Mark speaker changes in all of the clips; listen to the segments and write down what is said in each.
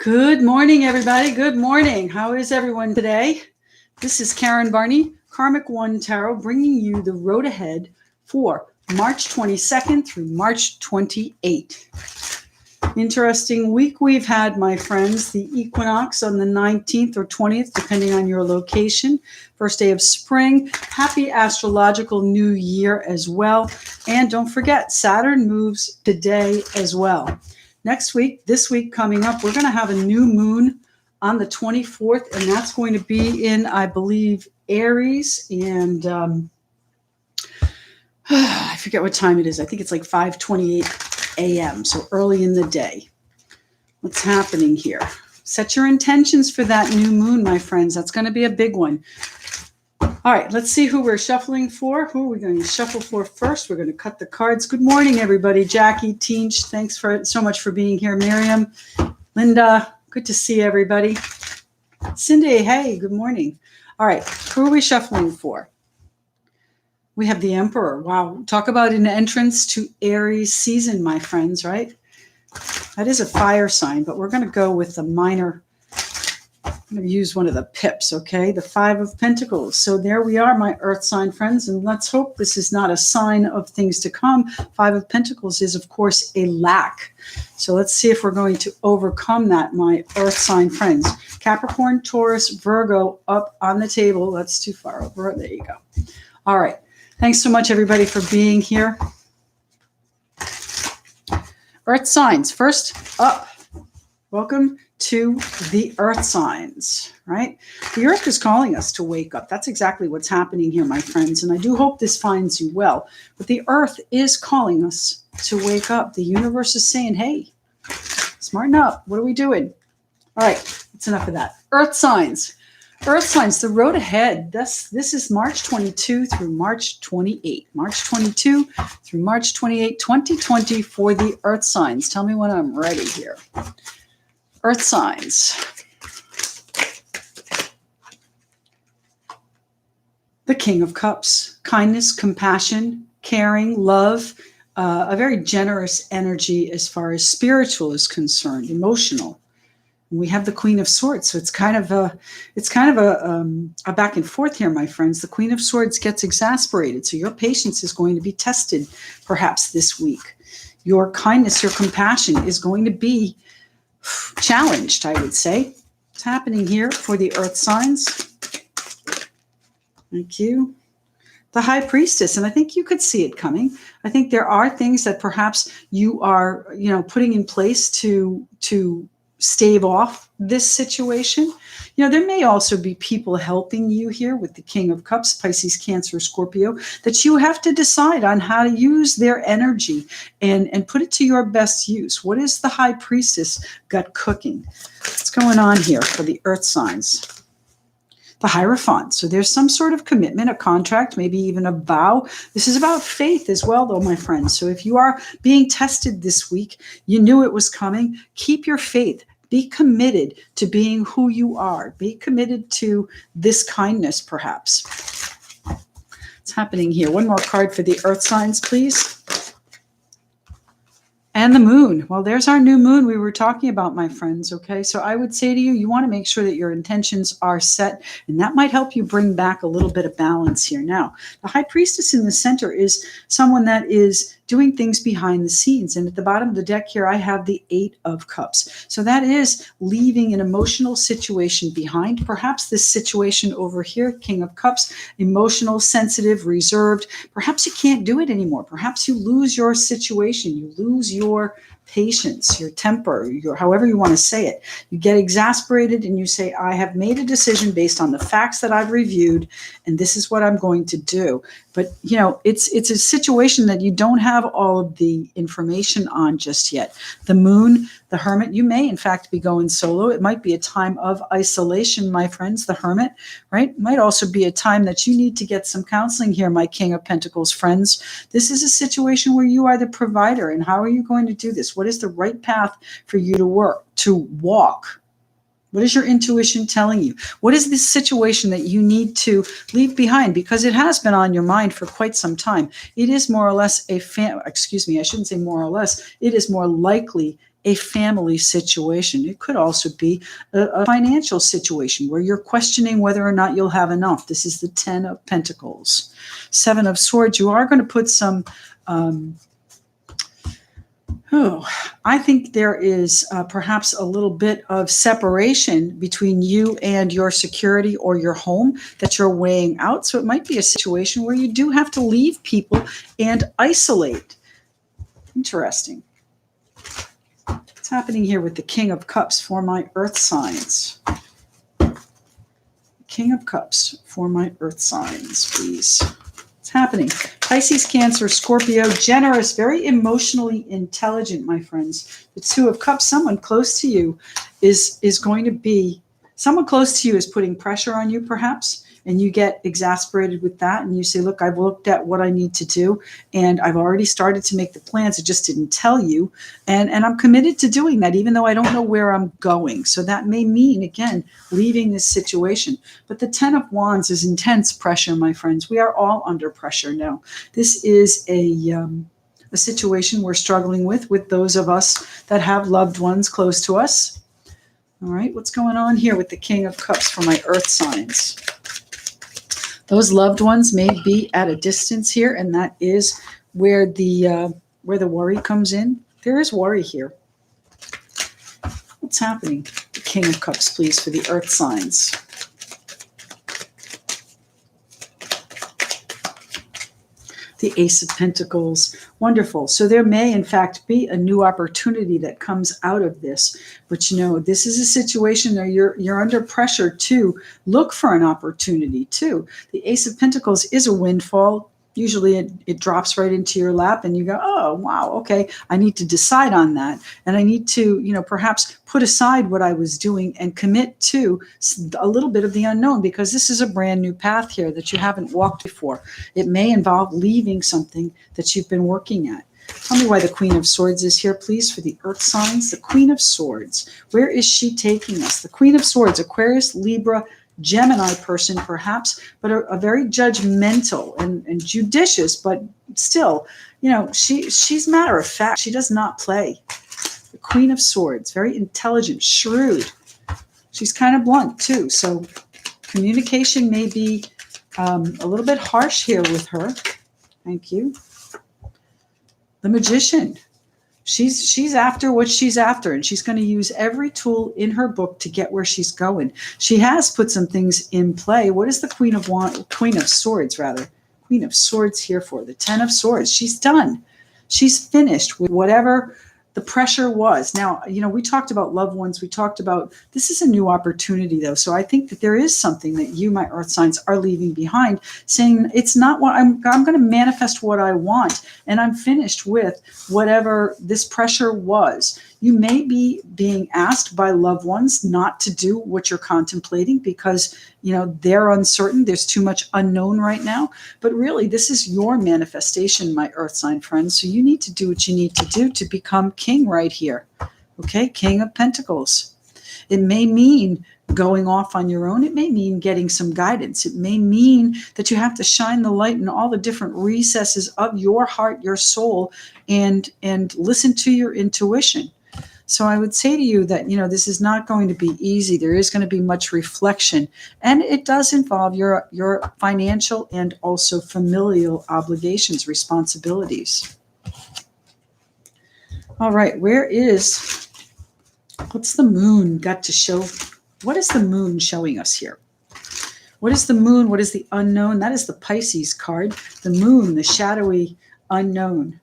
Speaker 1: Good morning, everybody. Good morning. How is everyone today? This is Karen Barney, Karmic One Tarot, bringing you the road ahead for March 22nd through March 28th. Interesting week we've had, my friends. The equinox on the 19th or 20th, depending on your location. First day of spring. Happy astrological new year as well. And don't forget, Saturn moves today as well. Next week, this week coming up, we're going to have a new moon on the 24th, and that's going to be in, I believe, Aries. And I forget what time it is. I think it's like 5:28 a.m., so early in the day. What's happening here? Set your intentions for that new moon, my friends. That's going to be a big one. All right, let's see who we're shuffling for. Who are we going to shuffle for first? We're going to cut the cards. Good morning, everybody. Jackie, Teench, thanks so much for being here. Miriam, Linda, good to see everybody. Cindy, hey, good morning. All right, who are we shuffling for? We have the Emperor. Wow, talk about an entrance to Aries season, my friends, right? That is a fire sign, but we're going to go with the minor. I'm going to use one of the pips, okay? The Five of Pentacles. So there we are, my earth sign friends, and let's hope this is not a sign of things to come. Five of Pentacles is, of course, a lack. So let's see if we're going to overcome that, my earth sign friends. Capricorn, Taurus, Virgo up on the table. That's too far over. There you go. All right. Thanks so much, everybody, for being here. Earth signs. First up, welcome to the earth signs, right? The earth is calling us to wake up. That's exactly what's happening here, my friends. And I do hope this finds you well. But the earth is calling us to wake up. The universe is saying, hey, smarten up. What are we doing? All right, that's enough of that. Earth signs. Earth signs, the road ahead. This is March 22 through March 28. March 22 through March 28, 2020 for the earth signs. Tell me when I'm ready here. Earth signs. The King of Cups. Kindness, compassion, caring, love, a very generous energy as far as spiritual is concerned, emotional. We have the Queen of Swords, so it's kind of a back and forth here, my friends. The Queen of Swords gets exasperated, so your patience is going to be tested perhaps this week. Your kindness, your compassion is going to be challenged, I would say. What's happening here for the earth signs? Thank you. The High Priestess, and I think you could see it coming. I think there are things that perhaps you are, putting in place to stave off this situation. There may also be people helping you here with the King of Cups, Pisces, Cancer, Scorpio, that you have to decide on how to use their energy and put it to your best use. What is the High Priestess got cooking? What's going on here for the earth signs? The Hierophant. So there's some sort of commitment, a contract, maybe even a vow. This is about faith as well, though, my friends. So if you are being tested this week, you knew it was coming, keep your faith. Be committed to being who you are. Be committed to this kindness, perhaps. What's happening here? One more card for the earth signs, please. And the moon. Well, there's our new moon we were talking about, my friends, okay? So I would say to you, you want to make sure that your intentions are set, and that might help you bring back a little bit of balance here. Now, the High Priestess in the center is someone that is doing things behind the scenes. And at the bottom of the deck here, I have the Eight of Cups. So that is leaving an emotional situation behind. Perhaps this situation over here, King of Cups, emotional, sensitive, reserved. Perhaps you can't do it anymore. Perhaps you lose your situation. You lose your patience, your temper, your however you want to say it. You get exasperated and you say, I have made a decision based on the facts that I've reviewed, and this is what I'm going to do. But, it's a situation that you don't have all of the information on just yet. The moon, the hermit, you may, in fact, be going solo. It might be a time of isolation, my friends, the hermit, right? It might also be a time that you need to get some counseling here, my King of Pentacles friends. This is a situation where you are the provider, and how are you going to do this? What is the right path for you to walk? What is your intuition telling you? What is this situation that you need to leave behind? Because it has been on your mind for quite some time. It is more or less I shouldn't say more or less. It is more likely a family situation. It could also be a financial situation where you're questioning whether or not you'll have enough. This is the 10 of Pentacles. 7 of Swords, you are going to put some I think there is perhaps a little bit of separation between you and your security or your home that you're weighing out. So it might be a situation where you do have to leave people and isolate. Interesting. What's happening here with the King of Cups for my earth signs? King of Cups for my earth signs, please. What's happening? Pisces, Cancer, Scorpio, generous, very emotionally intelligent, my friends. The 2 of Cups, someone close to you is going to be, someone close to you is putting pressure on you perhaps, and you get exasperated with that and you say, look, I've looked at what I need to do and I've already started to make the plans. I just didn't tell you. And I'm committed to doing that, even though I don't know where I'm going. So that may mean, again, leaving this situation. But the 10 of Wands is intense pressure, my friends. We are all under pressure now. This is a situation we're struggling with those of us that have loved ones close to us. All right, what's going on here with the King of Cups for my earth signs? Those loved ones may be at a distance here, and that is where the worry comes in. There is worry here. What's happening? The King of Cups, please, for the earth signs. The Ace of Pentacles. Wonderful. So there may, in fact, be a new opportunity that comes out of this. But you know, this is a situation where you're under pressure to look for an opportunity too. The Ace of Pentacles is a windfall. Usually it drops right into your lap and you go, oh, wow, okay, I need to decide on that. And I need to, you know, perhaps put aside what I was doing and commit to a little bit of the unknown, because this is a brand new path here that you haven't walked before. It may involve leaving something that you've been working at. Tell me why the Queen of Swords is here, please, for the earth signs. The Queen of Swords. Where is she taking us? The Queen of Swords, Aquarius, Libra, Gemini person perhaps, but a very judgmental and judicious, but still, you know, she's matter of fact. She does not play. The Queen of Swords, very intelligent, shrewd. She's kind of blunt too. So communication may be a little bit harsh here with her. Thank you. The Magician. She's after what she's after, and she's going to use every tool in her book to get where she's going. She has put some things in play. What is the Queen of Swords here for? The 10 of Swords. She's done. She's finished with whatever the pressure was. Now, you know, we talked about loved ones. We talked about, this is a new opportunity though. So I think that there is something that you, my earth signs, are leaving behind, saying it's not what I'm going to manifest what I want. And I'm finished with whatever this pressure was. You may be being asked by loved ones not to do what you're contemplating because, you know, they're uncertain. There's too much unknown right now. But really, this is your manifestation, my earth sign friends. So you need to do what you need to do to become king right here. Okay, King of Pentacles. It may mean going off on your own. It may mean getting some guidance. It may mean that you have to shine the light in all the different recesses of your heart, your soul, and listen to your intuition. So I would say to you that, you know, this is not going to be easy. There is going to be much reflection, and it does involve your financial and also familial obligations, responsibilities. All right, what's the moon got to show? What is the moon showing us here? What is the moon? What is the unknown? That is the Pisces card. The moon, the shadowy unknown.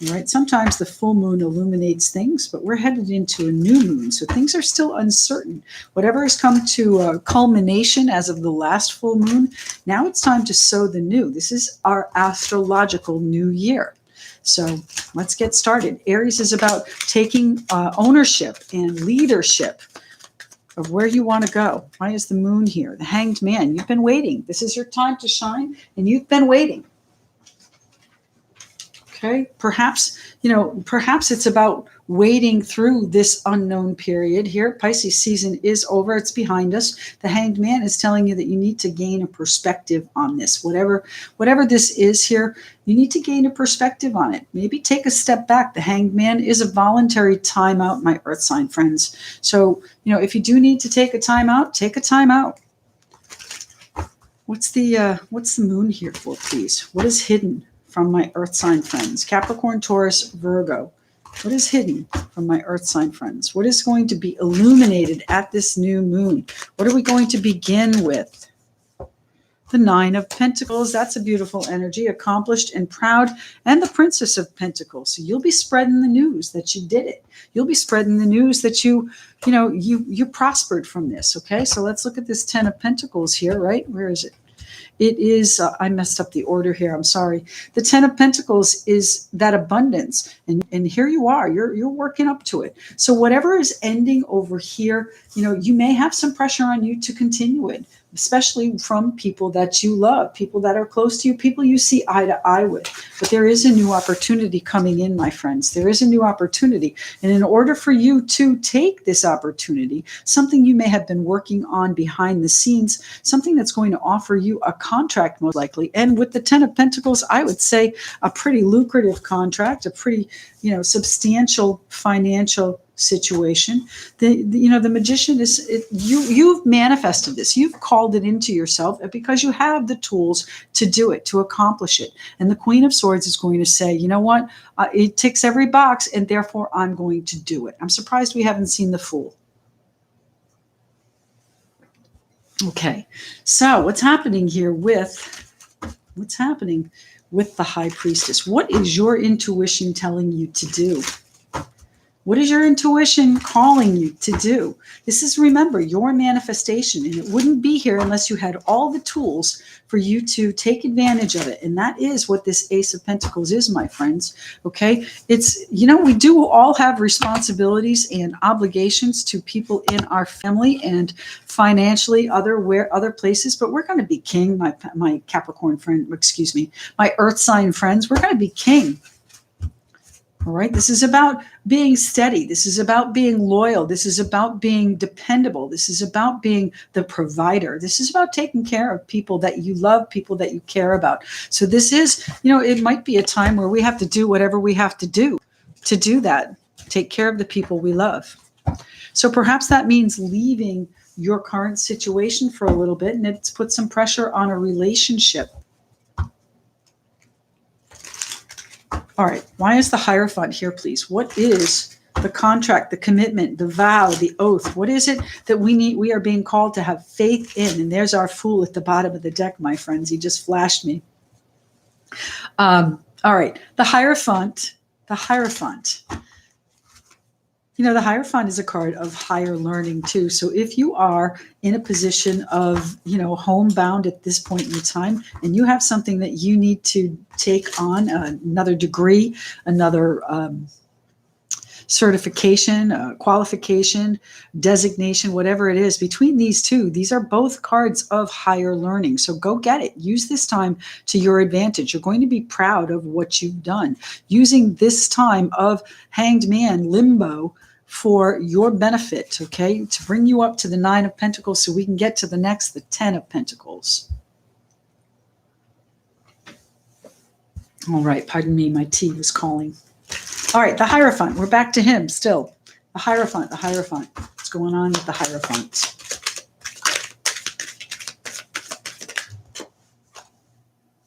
Speaker 1: All right. Sometimes the full moon illuminates things, but we're headed into a new moon. So things are still uncertain. Whatever has come to a culmination as of the last full moon, now it's time to sow the new. This is our astrological new year. So let's get started. Aries is about taking ownership and leadership of where you want to go. Why is the moon here? The Hanged Man. You've been waiting. This is your time to shine, and you've been waiting. Okay, perhaps, perhaps it's about wading through this unknown period here. Pisces season is over, it's behind us. The Hanged Man is telling you that you need to gain a perspective on this. Whatever this is here, you need to gain a perspective on it. Maybe take a step back. The Hanged Man is a voluntary timeout, my Earth sign friends. So, if you do need to take a timeout, take a timeout. What's the moon here for, please? What is hidden from my Earth sign friends? Capricorn, Taurus, Virgo. What is hidden from my Earth sign friends? What is going to be illuminated at this new moon? What are we going to begin with? The Nine of Pentacles. That's a beautiful energy, accomplished and proud, and the Princess of Pentacles. So you'll be spreading the news that you did it. You'll be spreading the news that you prospered from this. Okay, so let's look at this Ten of Pentacles here. Right, where is it? It is, I messed up the order here. I'm sorry. The Ten of Pentacles is that abundance. And here you are, you're working up to it. So whatever is ending over here, you may have some pressure on you to continue it, especially from people that you love, people that are close to you, people you see eye to eye with. But there is a new opportunity coming in, my friends. There is a new opportunity. And in order for you to take this opportunity, something you may have been working on behind the scenes, something that's going to offer you a contract most likely. And with the Ten of Pentacles, I would say a pretty lucrative contract, a pretty, substantial financial situation. The Magician is, you've manifested this. You've called it into yourself because you have the tools to do it, to accomplish it. And the Queen of Swords is going to say, you know what? It ticks every box, and therefore I'm going to do it. I'm surprised we haven't seen the Fool. Okay, so what's happening with the High Priestess? What is your intuition telling you to do? What is your intuition calling you to do? This is, remember, your manifestation, and it wouldn't be here unless you had all the tools for you to take advantage of it. And that is what this Ace of Pentacles is, my friends. Okay. It's, we do all have responsibilities and obligations to people in our family and financially other places, but we're going to be king, my Capricorn friend, my Earth sign friends, we're going to be king. All right. This is about being steady. This is about being loyal. This is about being dependable. This is about being the provider. This is about taking care of people that you love, people that you care about. So this is, it might be a time where we have to do whatever we have to do that, take care of the people we love. So perhaps that means leaving your current situation for a little bit, and it's put some pressure on a relationship. All right, why is the Hierophant here, please? What is the contract, the commitment, the vow, the oath? What is it that we are being called to have faith in? And there's our Fool at the bottom of the deck, my friends. He just flashed me. All right, the Hierophant. The Hierophant is a card of higher learning too. So if you are in a position of, homebound at this point in time, and you have something that you need to take on, another degree, another certification, qualification, designation, whatever it is, between these two, these are both cards of higher learning. So go get it. Use this time to your advantage. You're going to be proud of what you've done. Using this time of Hanged Man, limbo, for your benefit, okay, to bring you up to the Nine of Pentacles so we can get to the next, the Ten of Pentacles. All right, pardon me, my tea was calling. All right, the Hierophant, we're back to him still. The Hierophant. What's going on with the Hierophant?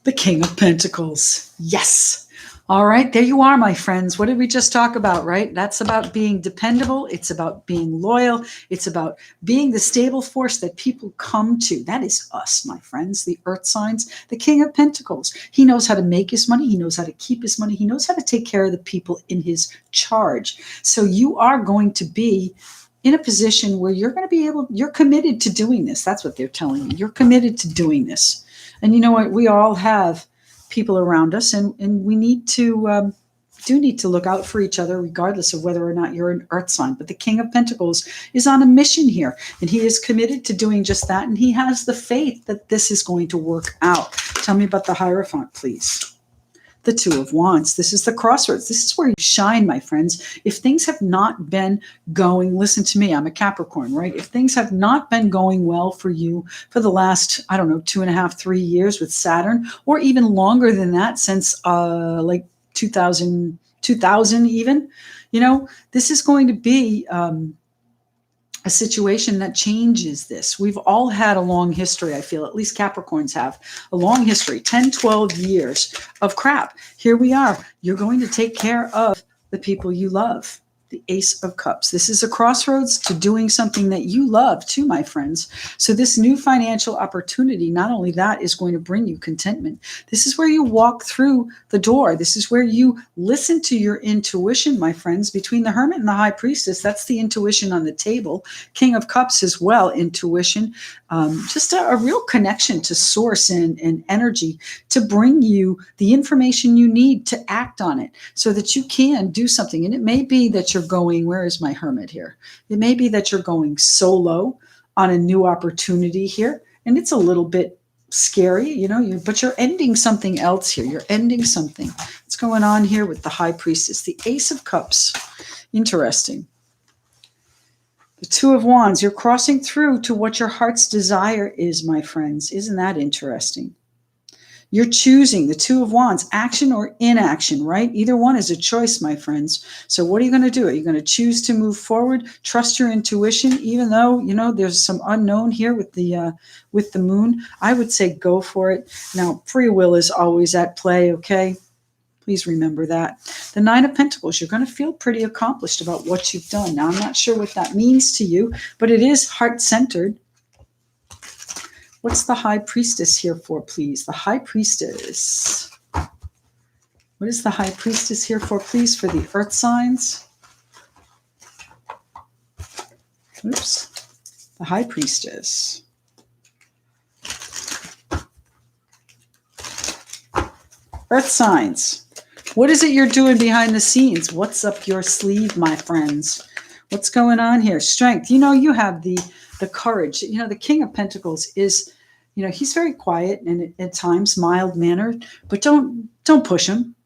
Speaker 1: The King of Pentacles, yes. All right, there you are, my friends. What did we just talk about, right? That's about being dependable. It's about being loyal. It's about being the stable force that people come to. That is us, my friends, the Earth signs, the King of Pentacles. He knows how to make his money. He knows how to keep his money. He knows how to take care of the people in his charge. So you are going to be in a position where you're going to be you're committed to doing this. That's what they're telling you. You're committed to doing this. And you know what? We all have people around us, and we need to look out for each other regardless of whether or not you're an Earth sign. But the King of Pentacles is on a mission here, and he is committed to doing just that, and he has the faith that this is going to work out. Tell me about the Hierophant, please. The Two of Wands. This is the crossroads. This is where you shine, my friends. If things have not been going, listen to me, I'm a Capricorn, right? If things have not been going well for you for the last, I don't know, 2.5, 3 years with Saturn, or even longer than that, since like 2000 even, this is going to be a situation that changes this. We've all had a long history, I feel, at least Capricorns have a long history, 10, 12 years of crap. Here we are. You're going to take care of the people you love. The Ace of Cups. This is a crossroads to doing something that you love too, my friends. So this new financial opportunity, not only that, is going to bring you contentment. This is where you walk through the door. This is where you listen to your intuition, my friends. Between the Hermit and the High Priestess, that's the intuition on the table. King of Cups as well, intuition. Just a real connection to source and energy to bring you the information you need to act on it so that you can do something. And it may be that you're going, where is my Hermit here? It may be that you're going solo on a new opportunity here. And it's a little bit scary, but you're ending something else here. You're ending something. What's going on here with the High Priestess? The Ace of Cups. Interesting. The Two of Wands. You're crossing through to what your heart's desire is, my friends. Isn't that interesting? You're choosing the Two of Wands, action or inaction, right? Either one is a choice, my friends. So what are you going to do? Are you going to choose to move forward, trust your intuition, even though, there's some unknown here with the moon? I would say go for it. Now, free will is always at play, okay? Please remember that. The Nine of Pentacles, you're going to feel pretty accomplished about what you've done. Now, I'm not sure what that means to you, but it is heart-centered. What's the High Priestess here for, please? The High Priestess. What is the High Priestess here for, please, for the earth signs? Oops. The High Priestess. Earth signs. What is it you're doing behind the scenes? What's up your sleeve, my friends? What's going on here? Strength. You have the courage. The King of Pentacles is, he's very quiet and at times mild-mannered, but don't push him.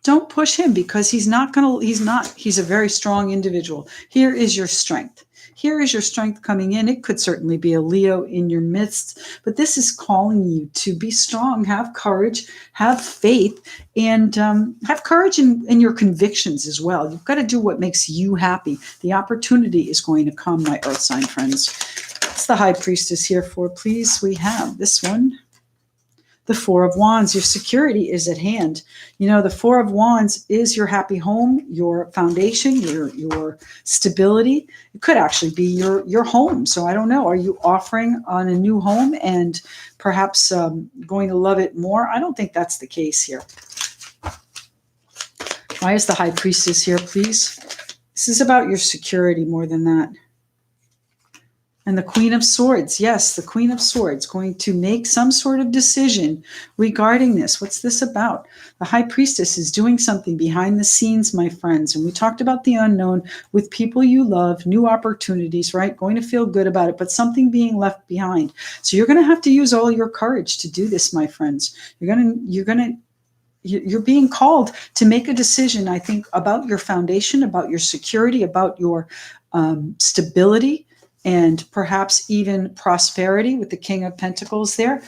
Speaker 1: Don't push him because he's a very strong individual. Here is your strength. Here is your strength coming in. It could certainly be a Leo in your midst, but this is calling you to be strong, have courage, have faith, and have courage in your convictions as well. You've got to do what makes you happy. The opportunity is going to come, my earth sign friends. What's the High Priestess here for, please? We have this one. The Four of Wands. Your security is at hand. The Four of Wands is your happy home, your foundation, your stability. It could actually be your home. So I don't know. Are you offering on a new home and perhaps going to love it more? I don't think that's the case here. Why is the High Priestess here, please? This is about your security more than that. And the Queen of Swords. Yes, the Queen of Swords going to make some sort of decision regarding this. What's this about? The High Priestess is doing something behind the scenes, my friends. And we talked about the unknown with people you love, new opportunities, right? Going to feel good about it, but something being left behind. So you're going to have to use all your courage to do this, my friends. You're being called to make a decision, I think, about your foundation, about your security, about your stability, and perhaps even prosperity with the King of Pentacles there.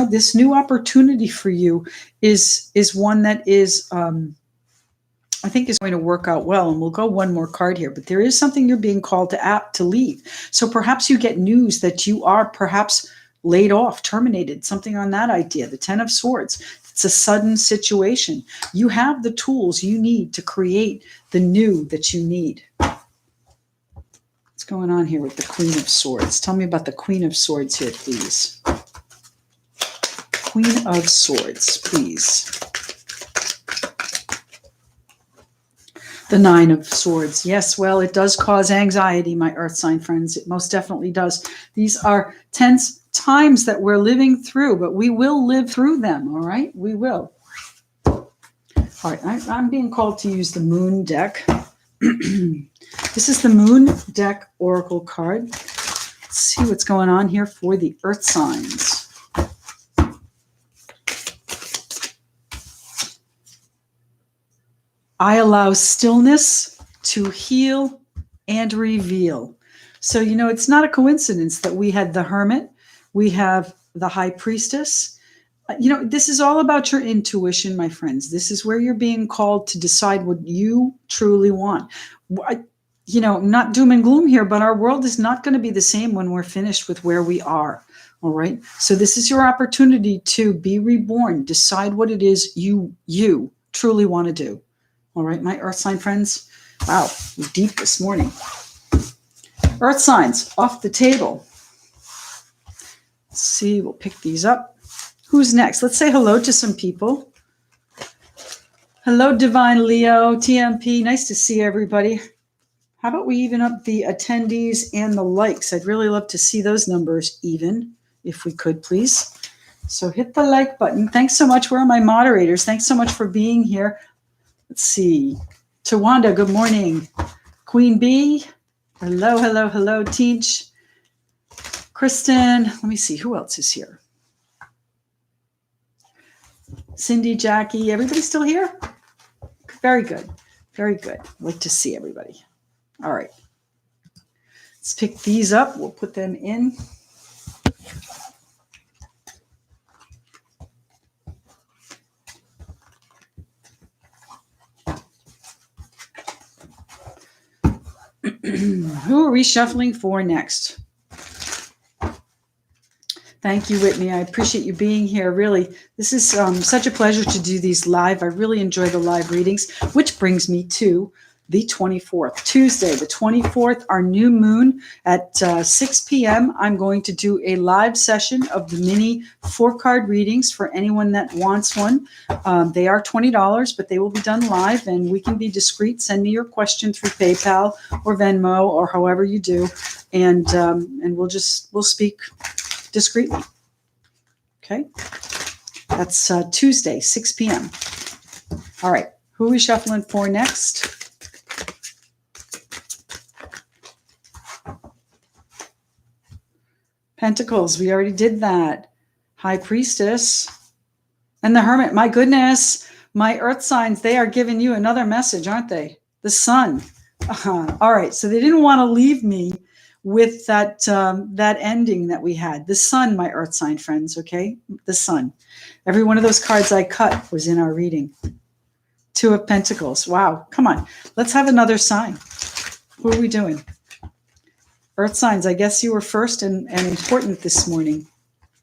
Speaker 1: This new opportunity for you is one that is, I think, is going to work out well. And we'll go one more card here, but there is something you're being called to leave. So perhaps you get news that you are perhaps laid off, terminated, something on that idea. The Ten of Swords. It's a sudden situation. You have the tools you need to create the new that you need. What's going on here with the Queen of Swords? Tell me about the Queen of Swords here, please. Queen of Swords, please. The Nine of Swords. Yes, well, it does cause anxiety, my earth sign friends. It most definitely does. These are tense times that we're living through, but we will live through them, all right? We will. All right, I'm being called to use the Moon deck. This is the Moon deck Oracle card. Let's see what's going on here for the earth signs. I allow stillness to heal and reveal. So, it's not a coincidence that we had the Hermit, we have the High Priestess. This is all about your intuition, my friends. This is where you're being called to decide what you truly want. Not doom and gloom here, but our world is not going to be the same when we're finished with where we are. All right. So this is your opportunity to be reborn, decide what it is you truly want to do. All right, my earth sign friends. Wow, we're deep this morning. Earth signs off the table. Let's see, we'll pick these up. Who's next? Let's say hello to some people. Hello, Divine Leo, TMP. Nice to see everybody. How about we even up the attendees and the likes? I'd really love to see those numbers even, if we could, please. So hit the like button. Thanks so much. Where are my moderators? Thanks so much for being here. Let's see. Tawanda, good morning. Queen Bee. Hello, hello, hello. Teach. Kristen. Let me see. Who else is here? Cindy, Jackie. Everybody still here? Very good. Very good. I'd like to see everybody. All right. Let's pick these up. We'll put them in. Who are we shuffling for next? Thank you, Whitney. I appreciate you being here. Really, this is such a pleasure to do these live. I really enjoy the live readings, which brings me to the 24th, Tuesday, the 24th, our new moon at 6 p.m. I'm going to do a live session of the mini 4-card readings for anyone that wants one. They are $20, but they will be done live, and we can be discreet. Send me your question through PayPal or Venmo or however you do, and we'll speak discreetly. Okay, that's Tuesday, 6 p.m. All right, who are we shuffling for next? Pentacles, we already did that. High Priestess and the Hermit. My goodness, my earth signs, they are giving you another message, aren't they? The Sun. All right, so they didn't want to leave me with that ending that we had. The Sun, my earth sign friends, okay? The Sun. Every one of those cards I cut was in our reading. 2 of Pentacles. Wow, come on. Let's have another sign. Who are we doing? Earth signs, I guess you were first and important this morning.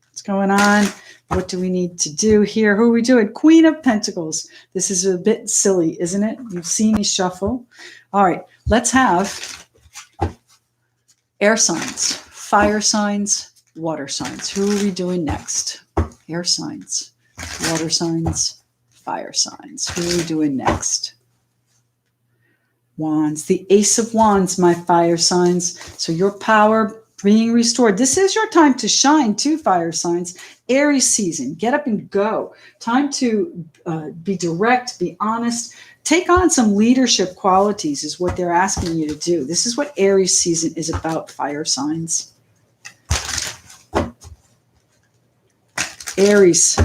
Speaker 1: What's going on? What do we need to do here? Who are we doing? Queen of Pentacles. This is a bit silly, isn't it? You've seen me shuffle. All right, let's have air signs, fire signs, water signs. Who are we doing next? Air signs, water signs, fire signs. Who are we doing next? Wands, the Ace of Wands, my fire signs. So your power being restored. This is your time to shine too, fire signs. Aries season, get up and go. Time to be direct, be honest. Take on some leadership qualities is what they're asking you to do. This is what Aries season is about, fire signs. Aries,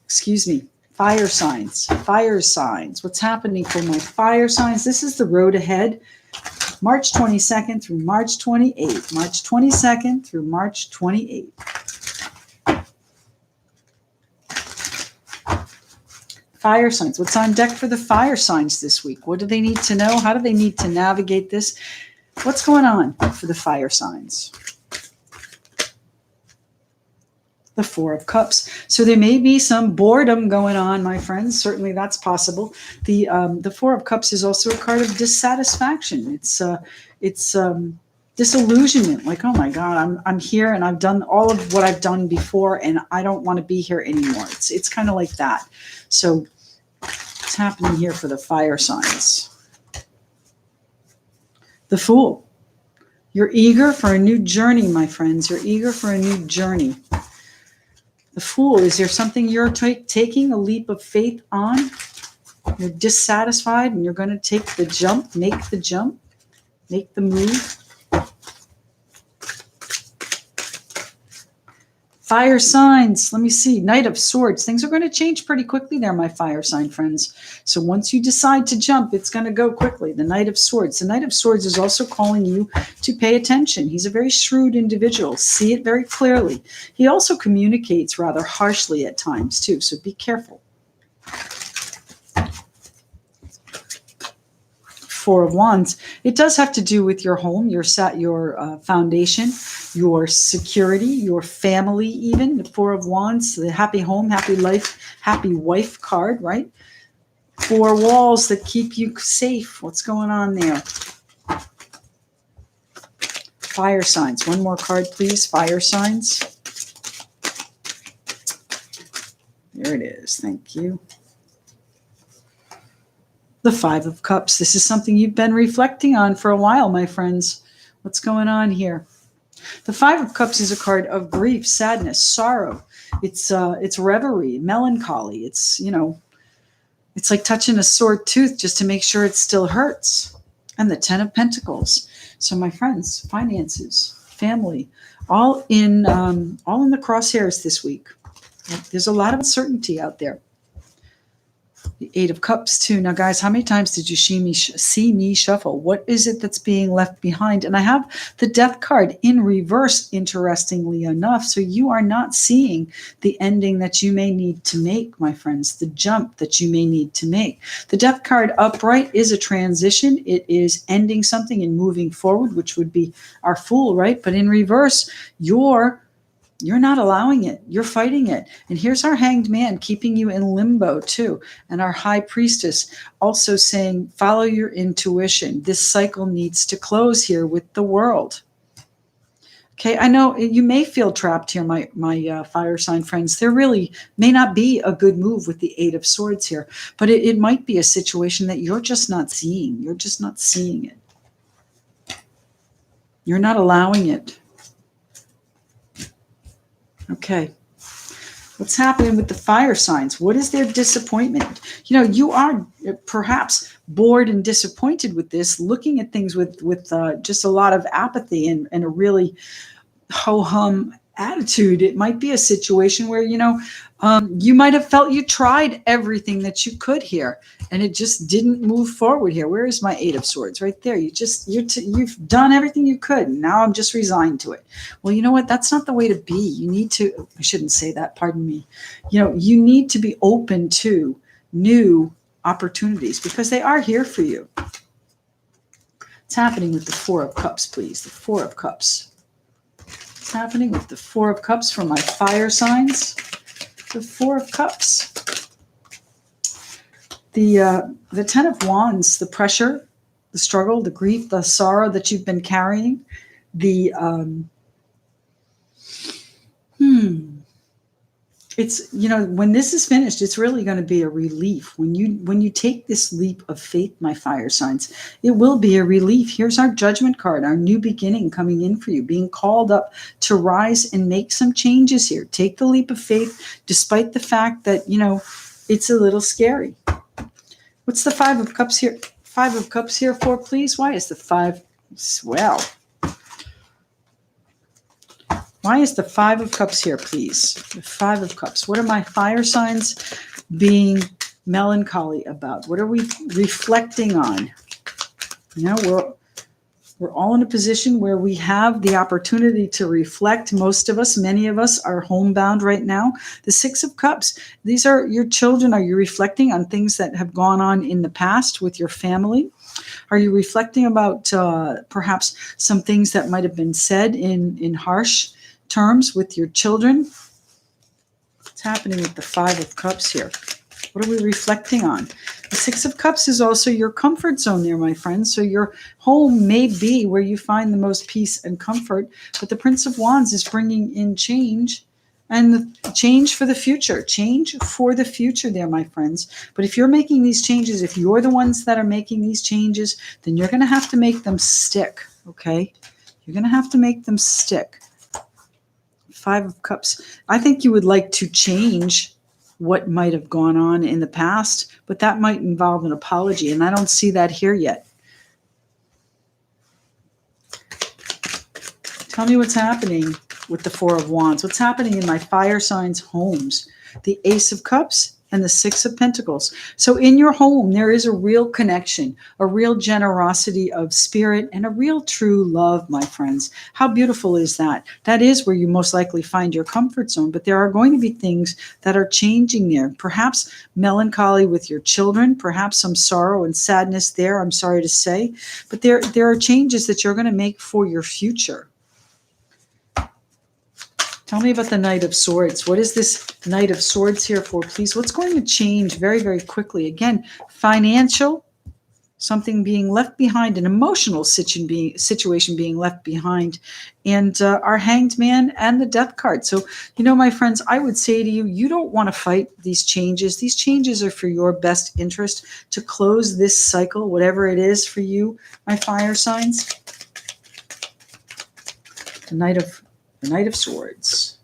Speaker 1: excuse me. Fire signs. What's happening for my fire signs? This is the road ahead. March 22nd through March 28th. March 22nd through March 28th. Fire signs. What's on deck for the fire signs this week? What do they need to know? How do they need to navigate this? What's going on for the fire signs? The 4 of Cups. So there may be some boredom going on, my friends. Certainly that's possible. The 4 of Cups is also a card of dissatisfaction. It's disillusionment. Like, oh my God, I'm here and I've done all of what I've done before and I don't want to be here anymore. It's kind of like that. So what's happening here for the fire signs? The Fool. You're eager for a new journey, my friends. You're eager for a new journey. The Fool, is there something you're taking a leap of faith on? You're dissatisfied and you're going to take the jump, make the move. Fire signs. Let me see. Knight of Swords. Things are going to change pretty quickly there, my fire sign friends. So once you decide to jump, it's going to go quickly. The Knight of Swords. The Knight of Swords is also calling you to pay attention. He's a very shrewd individual. See it very clearly. He also communicates rather harshly at times too. So be careful. Four of Wands. It does have to do with your home, your foundation, your security, your family even. The Four of Wands, the happy home, happy life, happy wife card, right? Four walls that keep you safe. What's going on there? Fire signs. One more card, please. Fire signs. There it is. Thank you. The Five of Cups. This is something you've been reflecting on for a while, my friends. What's going on here? The Five of Cups is a card of grief, sadness, sorrow. It's reverie, melancholy. It's, it's like touching a sore tooth just to make sure it still hurts. And the Ten of Pentacles. So my friends, finances, family, all in the crosshairs this week. There's a lot of uncertainty out there. The Eight of Cups too. Now, guys, how many times did you see me shuffle? What is it that's being left behind? And I have the Death card in reverse, interestingly enough. So you are not seeing the ending that you may need to make, my friends, the jump that you may need to make. The Death card upright is a transition. It is ending something and moving forward, which would be our Fool, right? But in reverse, you're not allowing it. You're fighting it. And here's our Hanged Man keeping you in limbo too. And our High Priestess also saying, follow your intuition. This cycle needs to close here with the World. Okay, I know you may feel trapped here, my fire sign friends. There really may not be a good move with the Eight of Swords here, but it might be a situation that you're just not seeing. You're just not seeing it. You're not allowing it. Okay. What's happening with the fire signs? What is their disappointment? You are perhaps bored and disappointed with this, looking at things with just a lot of apathy and a really ho-hum attitude. It might be a situation where, you might have felt you tried everything that you could here and it just didn't move forward here. Where is my Eight of Swords? Right there. You've done everything you could. And now I'm just resigned to it. Well, you know what? That's not the way to be. You need to, I shouldn't say that, pardon me. You need to be open to new opportunities because they are here for you. What's happening with the Four of Cups, please? The Four of Cups. What's happening with the Four of Cups for my fire signs? The Four of Cups. The Ten of Wands, the pressure, the struggle, the grief, the sorrow that you've been carrying. The it's, when this is finished, it's really going to be a relief. When you take this leap of faith, my fire signs, it will be a relief. Here's our Judgment card, our new beginning coming in for you, being called up to rise and make some changes here. Take the leap of faith, despite the fact that, it's a little scary. What's the Five of Cups here? Five of Cups here for, please? Why is the five? Well, why is the Five of Cups here, please? The Five of Cups. What are my fire signs being melancholy about? What are we reflecting on? We're all in a position where we have the opportunity to reflect. Most of us, many of us are homebound right now. The Six of Cups. These are your children. Are you reflecting on things that have gone on in the past with your family? Are you reflecting about perhaps some things that might have been said in harsh terms with your children? What's happening with the Five of Cups here? What are we reflecting on? The Six of Cups is also your comfort zone there, my friends. So your home may be where you find the most peace and comfort, but the Prince of Wands is bringing in change and the change for the future. Change for the future there, my friends. But if you're making these changes, if you're the ones that are making these changes, then you're going to have to make them stick, okay? You're going to have to make them stick. Five of Cups. I think you would like to change what might have gone on in the past, but that might involve an apology, and I don't see that here yet. Tell me what's happening with the Four of Wands? What's happening in my fire signs' homes? The Ace of Cups and the Six of Pentacles. So in your home, there is a real connection, a real generosity of spirit, and a real true love, my friends. How beautiful is that? That is where you most likely find your comfort zone, but there are going to be things that are changing there. Perhaps melancholy with your children, perhaps some sorrow and sadness there, I'm sorry to say, but there are changes that you're going to make for your future. Tell me about the Knight of Swords. What is this Knight of Swords here for, please? What's going to change very, very quickly? Again, financial, something being left behind, an emotional situation being left behind, and our Hanged Man and the Death card. So, my friends, I would say to you, you don't want to fight these changes. These changes are for your best interest to close this cycle, whatever it is for you, my fire signs. The Knight of Swords.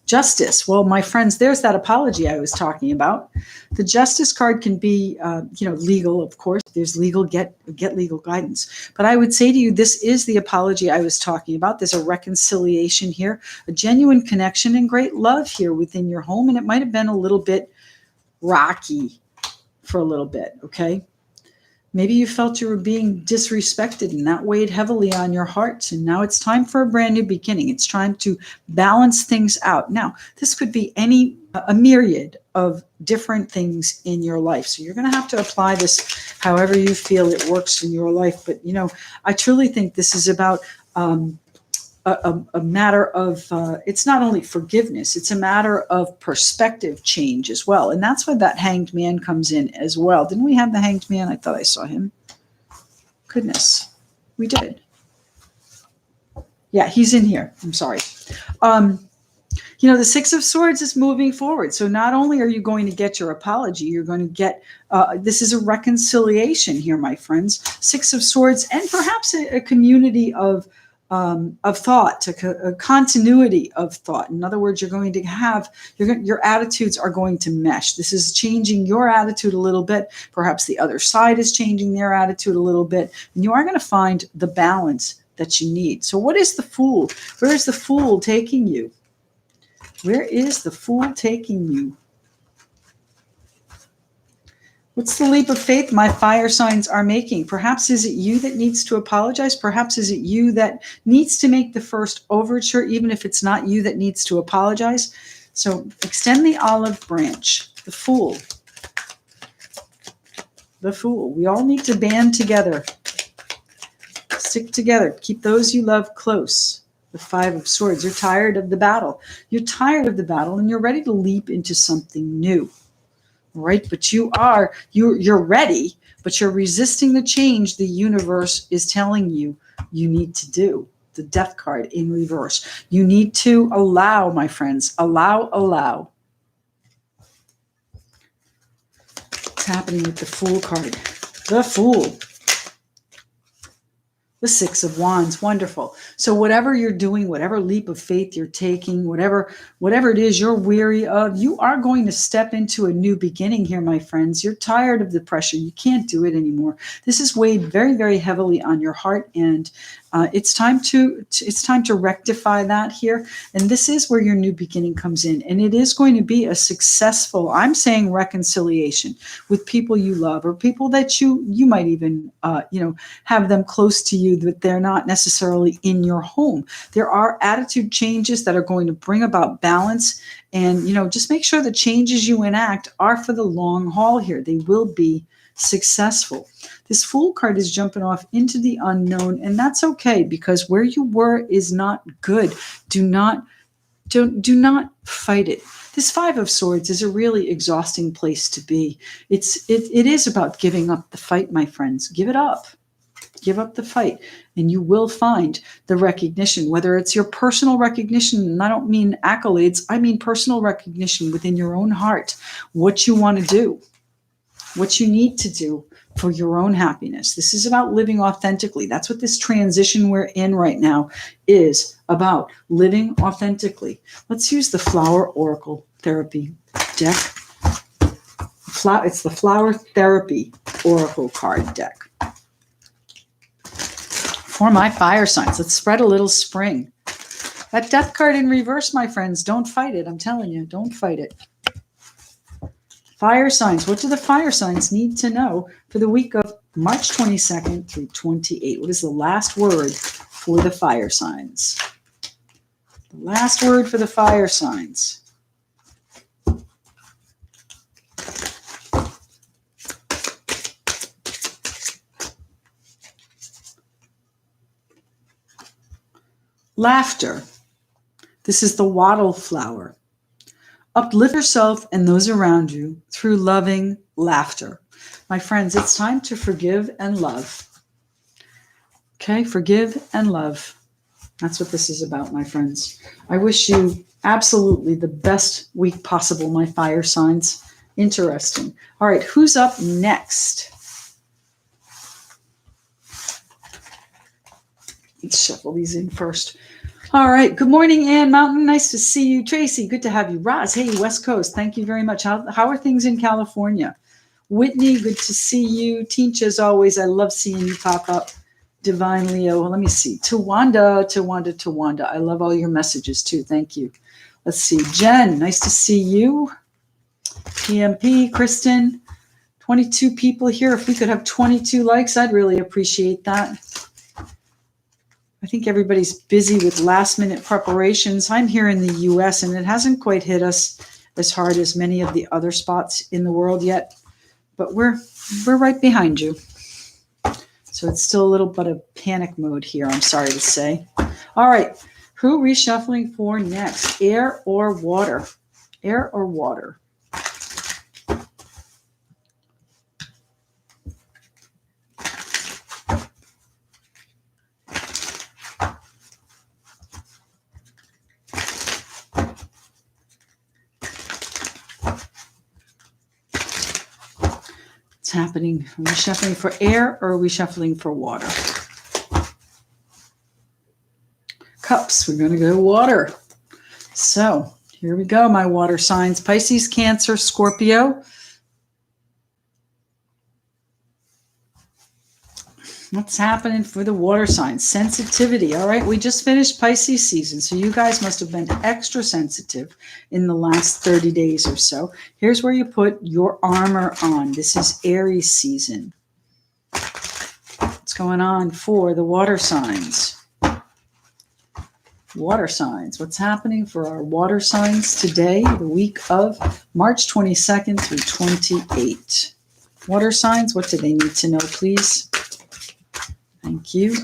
Speaker 1: Justice. Well, my friends, there's that apology I was talking about. The Justice card can be, legal, of course. There's legal, get legal guidance. But I would say to you, this is the apology I was talking about. There's a reconciliation here, a genuine connection and great love here within your home. And it might have been a little bit rocky for a little bit, okay? Maybe you felt you were being disrespected and that weighed heavily on your heart. And now it's time for a brand new beginning. It's time to balance things out. Now, this could be a myriad of different things in your life. So you're going to have to apply this however you feel it works in your life. But, I truly think this is about a matter of, it's not only forgiveness, it's a matter of perspective change as well. And that's where that Hanged Man comes in as well. Didn't we have the Hanged Man? I thought I saw him. Goodness, we did. Yeah, he's in here. I'm sorry. The Six of Swords is moving forward. So not only are you going to get your apology, you're going to get, this is a reconciliation here, my friends. Six of Swords, and perhaps a community of thought, a continuity of thought. In other words, you're going to have, your attitudes are going to mesh. This is changing your attitude a little bit. Perhaps the other side is changing their attitude a little bit. And you are going to find the balance that you need. So what is the Fool? Where is the Fool taking you? Where is the Fool taking you? What's the leap of faith my fire signs are making? Perhaps is it you that needs to apologize? Perhaps is it you that needs to make the first overture, even if it's not you that needs to apologize? So extend the olive branch. The Fool. The Fool. We all need to band together. Stick together. Keep those you love close. The Five of Swords. You're tired of the battle. You're tired of the battle and you're ready to leap into something new. Right? But you're ready, but you're resisting the change the universe is telling you need to do. The Death card in reverse. You need to allow, my friends, allow. What's happening with the Fool card? The Fool. The Six of Wands. Wonderful. So whatever you're doing, whatever leap of faith you're taking, whatever it is you're weary of, you are going to step into a new beginning here, my friends. You're tired of the pressure. You can't do it anymore. This is weighed very, very heavily on your heart, and it's time to rectify that here. And this is where your new beginning comes in. And it is going to be a successful, I'm saying, reconciliation with people you love, or people that you might even, have them close to you, that they're not necessarily in your home. There are attitude changes that are going to bring about balance. And, just make sure the changes you enact are for the long haul here. They will be successful. This Fool card is jumping off into the unknown, and that's okay, because where you were is not good. Do not fight it. This Five of Swords is a really exhausting place to be. It is about giving up the fight, my friends. Give it up. Give up the fight, and you will find the recognition, whether it's your personal recognition, and I don't mean accolades, I mean personal recognition within your own heart, what you want to do, what you need to do for your own happiness. This is about living authentically. That's what this transition we're in right now is about, living authentically. Let's use the Flower Oracle Therapy deck. It's the Flower Therapy Oracle card deck. For my fire signs, let's spread a little spring. That death card in reverse, my friends. Don't fight it. I'm telling you, don't fight it. Fire signs. What do the fire signs need to know for the week of March 22nd through 28? What is the last word for the fire signs? The last word for the fire signs. Laughter. This is the wattle flower. Uplift yourself and those around you through loving laughter. My friends, it's time to forgive and love. Okay, forgive and love. That's what this is about, my friends. I wish you absolutely the best week possible, my fire signs. Interesting. All right, who's up next? Let's shuffle these in first. All right. Good morning, Ann Mountain. Nice to see you. Tracy, good to have you. Roz, hey, West Coast. Thank you very much. How are things in California? Whitney, good to see you. Teach, as always, I love seeing you pop up. Divine Leo. Well, let me see. Tawanda. I love all your messages, too. Thank you. Let's see. Jen, nice to see you. PMP, Kristen, 22 people here. If we could have 22 likes, I'd really appreciate that. I think everybody's busy with last minute preparations. I'm here in the US and it hasn't quite hit us as hard as many of the other spots in the world yet, but we're right behind you. So it's still a little bit of panic mode here, I'm sorry to say. All right, who reshuffling for next? Air or water? Air or water? What's happening? Are we shuffling for air or are we shuffling for water? Cups, we're going to go water. So here we go, my water signs. Pisces, Cancer, Scorpio. What's happening for the water signs? Sensitivity. All right, we just finished Pisces season, so you guys must have been extra sensitive in the last 30 days or so. Here's where you put your armor on. This is Aries season. What's going on for the water signs? Water signs. What's happening for our water signs today, the week of March 22nd through 28? Water signs, what do they need to know, please? Thank you.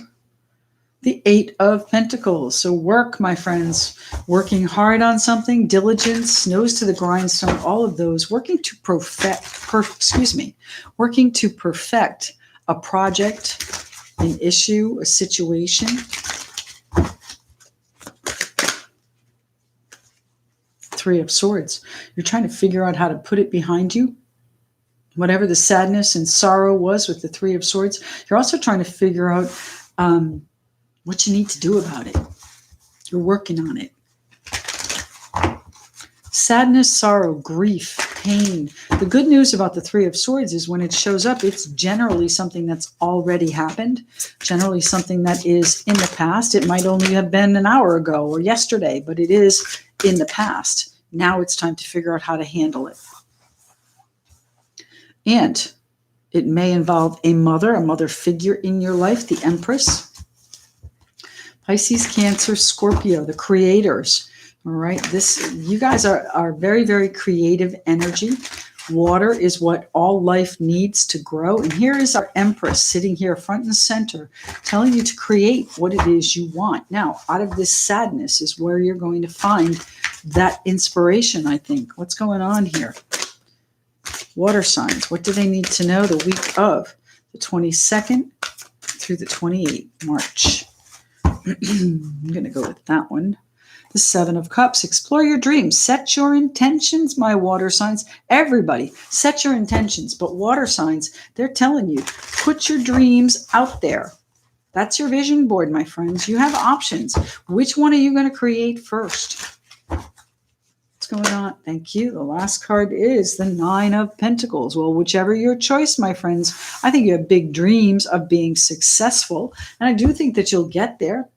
Speaker 1: The 8 of Pentacles. So work, my friends, working hard on something, diligence, nose to the grindstone, all of those, working to perfect a project, an issue, a situation. Three of Swords. You're trying to figure out how to put it behind you. Whatever the sadness and sorrow was with the Three of Swords, you're also trying to figure out what you need to do about it. You're working on it. Sadness, sorrow, grief, pain. The good news about the Three of Swords is when it shows up, it's generally something that's already happened, generally something that is in the past. It might only have been an hour ago or yesterday, but it is in the past. Now it's time to figure out how to handle it. And it may involve a mother figure in your life, the Empress. Pisces, Cancer, Scorpio, the creators. All right, you guys are very, very creative energy. Water is what all life needs to grow. And here is our Empress sitting here front and center, telling you to create what it is you want. Now, out of this sadness is where you're going to find that inspiration, I think. What's going on here? Water signs. What do they need to know the week of the 22nd through the 28th March? I'm going to go with that one. The 7 of Cups. Explore your dreams. Set your intentions, my water signs. Everybody, set your intentions. But water signs, they're telling you, put your dreams out there. That's your vision board, my friends. You have options. Which one are you going to create first? What's going on? Thank you. The last card is the 9 of Pentacles. Well, whichever your choice, my friends, I think you have big dreams of being successful. And I do think that you'll get there.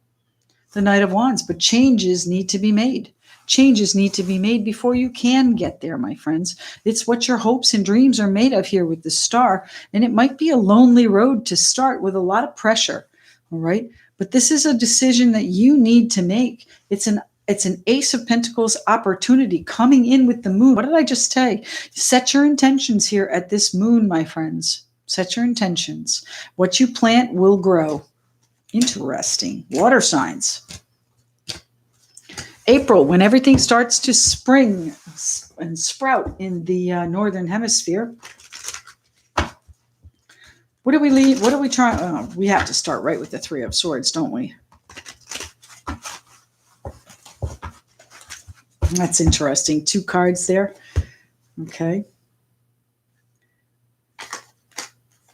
Speaker 1: the Knight of Wands, but changes need to be made. Changes need to be made before you can get there, my friends. It's what your hopes and dreams are made of here with the Star. And it might be a lonely road to start with a lot of pressure. All right. But this is a decision that you need to make. It's an Ace of Pentacles opportunity coming in with the Moon. What did I just say? Set your intentions here at this Moon, my friends. Set your intentions. What you plant will grow. Interesting. Water signs. April, when everything starts to spring and sprout in the northern hemisphere. What do we leave? What do we try? Oh, we have to start right with the Three of Swords, don't we? That's interesting. 2 cards there. Okay.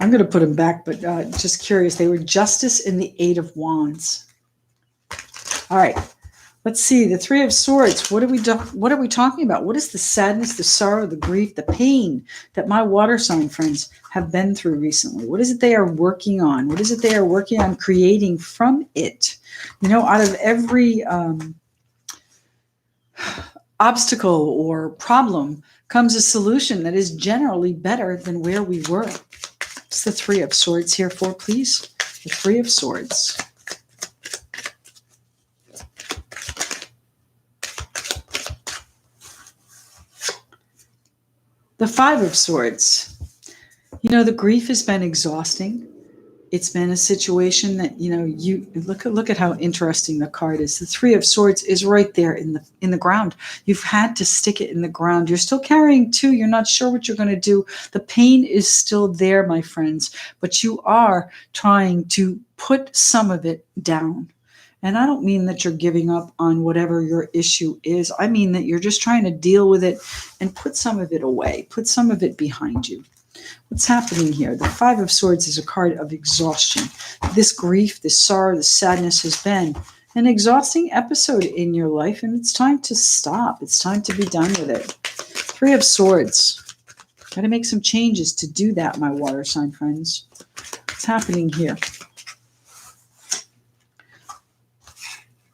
Speaker 1: I'm going to put them back, but just curious. They were Justice and the 8 of Wands. All right. Let's see, the Three of Swords. What are we talking about? What is the sadness, the sorrow, the grief, the pain that my water sign friends have been through recently? What is it they are working on? What is it they are working on creating from it? You know, out of every obstacle or problem comes a solution that is generally better than where we were. What's the Three of Swords here for, please? The Three of Swords. The Five of Swords. You know, the grief has been exhausting. It's been a situation that, you know, you look at how interesting the card is. The Three of Swords is right there in the ground. You've had to stick it in the ground. You're still carrying 2. You're not sure what you're going to do. The pain is still there, my friends, but you are trying to put some of it down. And I don't mean that you're giving up on whatever your issue is. I mean that you're just trying to deal with it and put some of it away, put some of it behind you. What's happening here? The Five of Swords is a card of exhaustion. This grief, this sorrow, this sadness has been an exhausting episode in your life, and it's time to stop. It's time to be done with it. Three of Swords. Got to make some changes to do that, my water sign friends. What's happening here?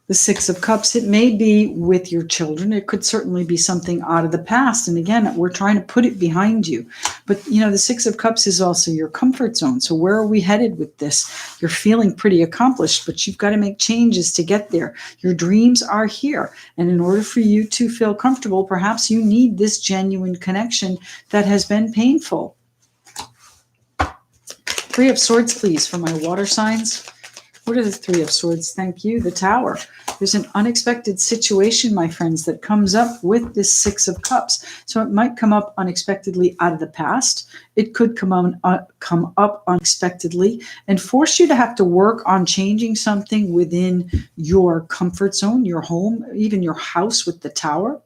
Speaker 1: The Six of Cups, it may be with your children. It could certainly be something out of the past. And again, we're trying to put it behind you. But, you know, the Six of Cups is also your comfort zone. So where are we headed with this? You're feeling pretty accomplished, but you've got to make changes to get there. Your dreams are here. And in order for you to feel comfortable, perhaps you need this genuine connection that has been painful. Three of Swords, please, for my water signs. What are the Three of Swords? Thank you. The Tower. There's an unexpected situation, my friends, that comes up with this Six of Cups. So it might come up unexpectedly out of the past. It could come up unexpectedly and force you to have to work on changing something within your comfort zone, your home, even your house with the Tower.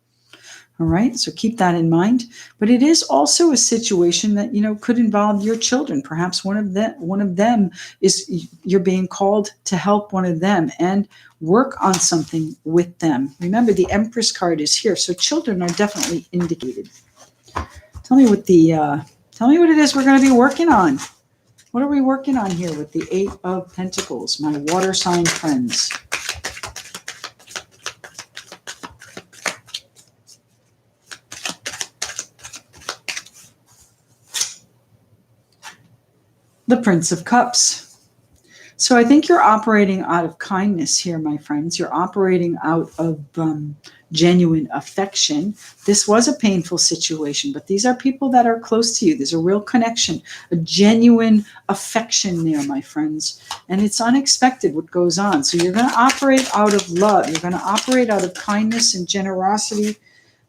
Speaker 1: All right, so keep that in mind. But it is also a situation that, you know, could involve your children. Perhaps one of them is you're being called to help one of them and work on something with them. Remember, the Empress card is here, so children are definitely indicated. Tell me what it is we're going to be working on. What are we working on here with the Eight of Pentacles, my water sign friends? The Prince of Cups. So I think you're operating out of kindness here, my friends. You're operating out of genuine affection. This was a painful situation, but these are people that are close to you. There's a real connection, a genuine affection there, my friends. And it's unexpected what goes on. So you're going to operate out of love. You're going to operate out of kindness and generosity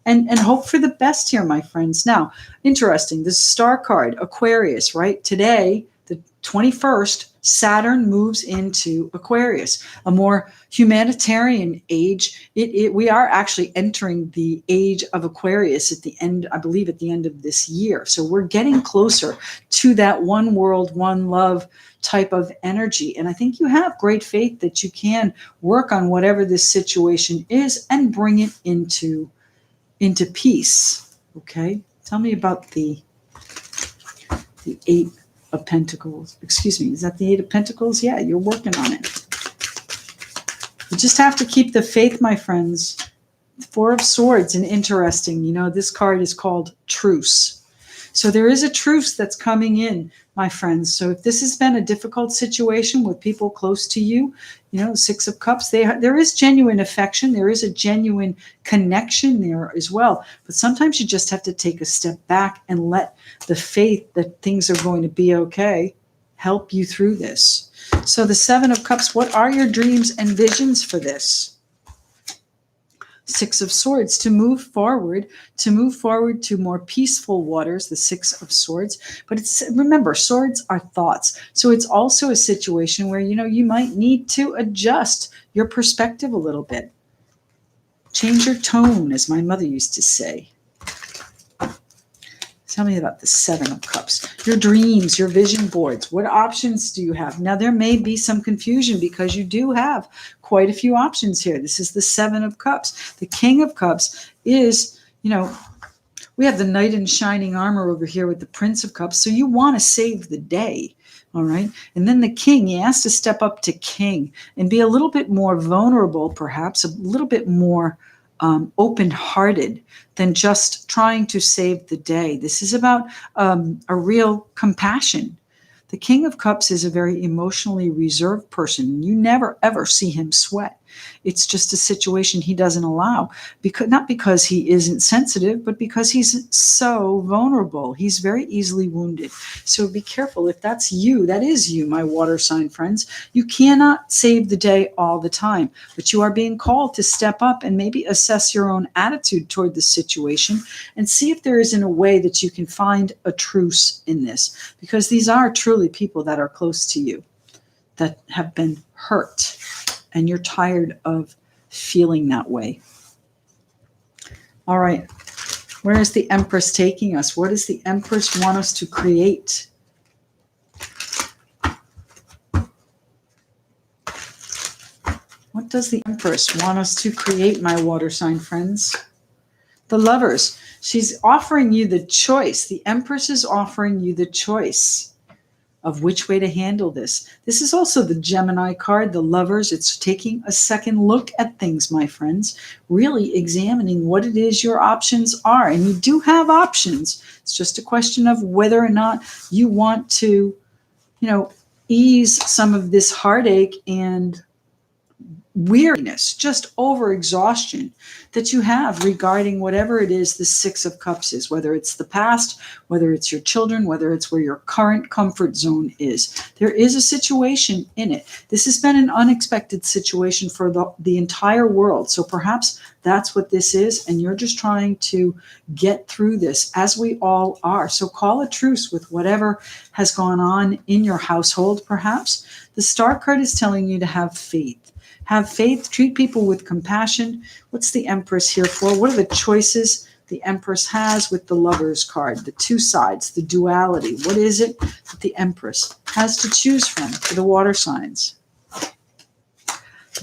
Speaker 1: and hope for the best here, my friends. Now, interesting, this Star card, Aquarius, right? Today, the 21st, Saturn moves into Aquarius, a more humanitarian age. We are actually entering the age of Aquarius at the end, I believe at the end of this year. So we're getting closer to that one world, one love type of energy. And I think you have great faith that you can work on whatever this situation is and bring it into peace. Okay. Tell me about the Eight of Pentacles. Excuse me. Is that the Eight of Pentacles? Yeah, you're working on it. You just have to keep the faith, my friends. Four of Swords, and interesting, this card is called Truce. So there is a truce that's coming in, my friends. So if this has been a difficult situation with people close to you, Six of Cups, there is genuine affection. There is a genuine connection there as well. But sometimes you just have to take a step back and let the faith that things are going to be okay help you through this. So the Seven of Cups, what are your dreams and visions for this? Six of Swords, to move forward to more peaceful waters, the Six of Swords. But remember, swords are thoughts. So it's also a situation where, you might need to adjust your perspective a little bit. Change your tone, as my mother used to say. Tell me about the Seven of Cups. Your dreams, your vision boards. What options do you have? Now, there may be some confusion because you do have quite a few options here. This is the Seven of Cups. The King of Cups is, we have the Knight in shining armor over here with the Prince of Cups. So you want to save the day. All right. And then the King, he has to step up to King and be a little bit more vulnerable, perhaps a little bit more open-hearted than just trying to save the day. This is about a real compassion. The King of Cups is a very emotionally reserved person. You never, ever see him sweat. It's just a situation he doesn't allow, not because he isn't sensitive, but because he's so vulnerable. He's very easily wounded. So be careful. If that's you, that is you, my water sign friends. You cannot save the day all the time, but you are being called to step up and maybe assess your own attitude toward the situation and see if there isn't a way that you can find a truce in this, because these are truly people that are close to you that have been hurt. And you're tired of feeling that way. All right. Where is the Empress taking us? What does the Empress want us to create? What does the Empress want us to create, my water sign friends? The Lovers. She's offering you the choice. The Empress is offering you the choice of which way to handle this. This is also the Gemini card, the Lovers. It's taking a second look at things, my friends, really examining what it is your options are. And you do have options. It's just a question of whether or not you want to, ease some of this heartache and weariness, just overexhaustion that you have regarding whatever it is the Six of Cups is, whether it's the past, whether it's your children, whether it's where your current comfort zone is. There is a situation in it. This has been an unexpected situation for the entire world. So perhaps that's what this is, and you're just trying to get through this, as we all are. So call a truce with whatever has gone on in your household, perhaps. The Star card is telling you to have faith. Have faith, treat people with compassion. What's the Empress here for? What are the choices the Empress has with the Lovers card? The two sides, the duality. What is it that the Empress has to choose from for the water signs?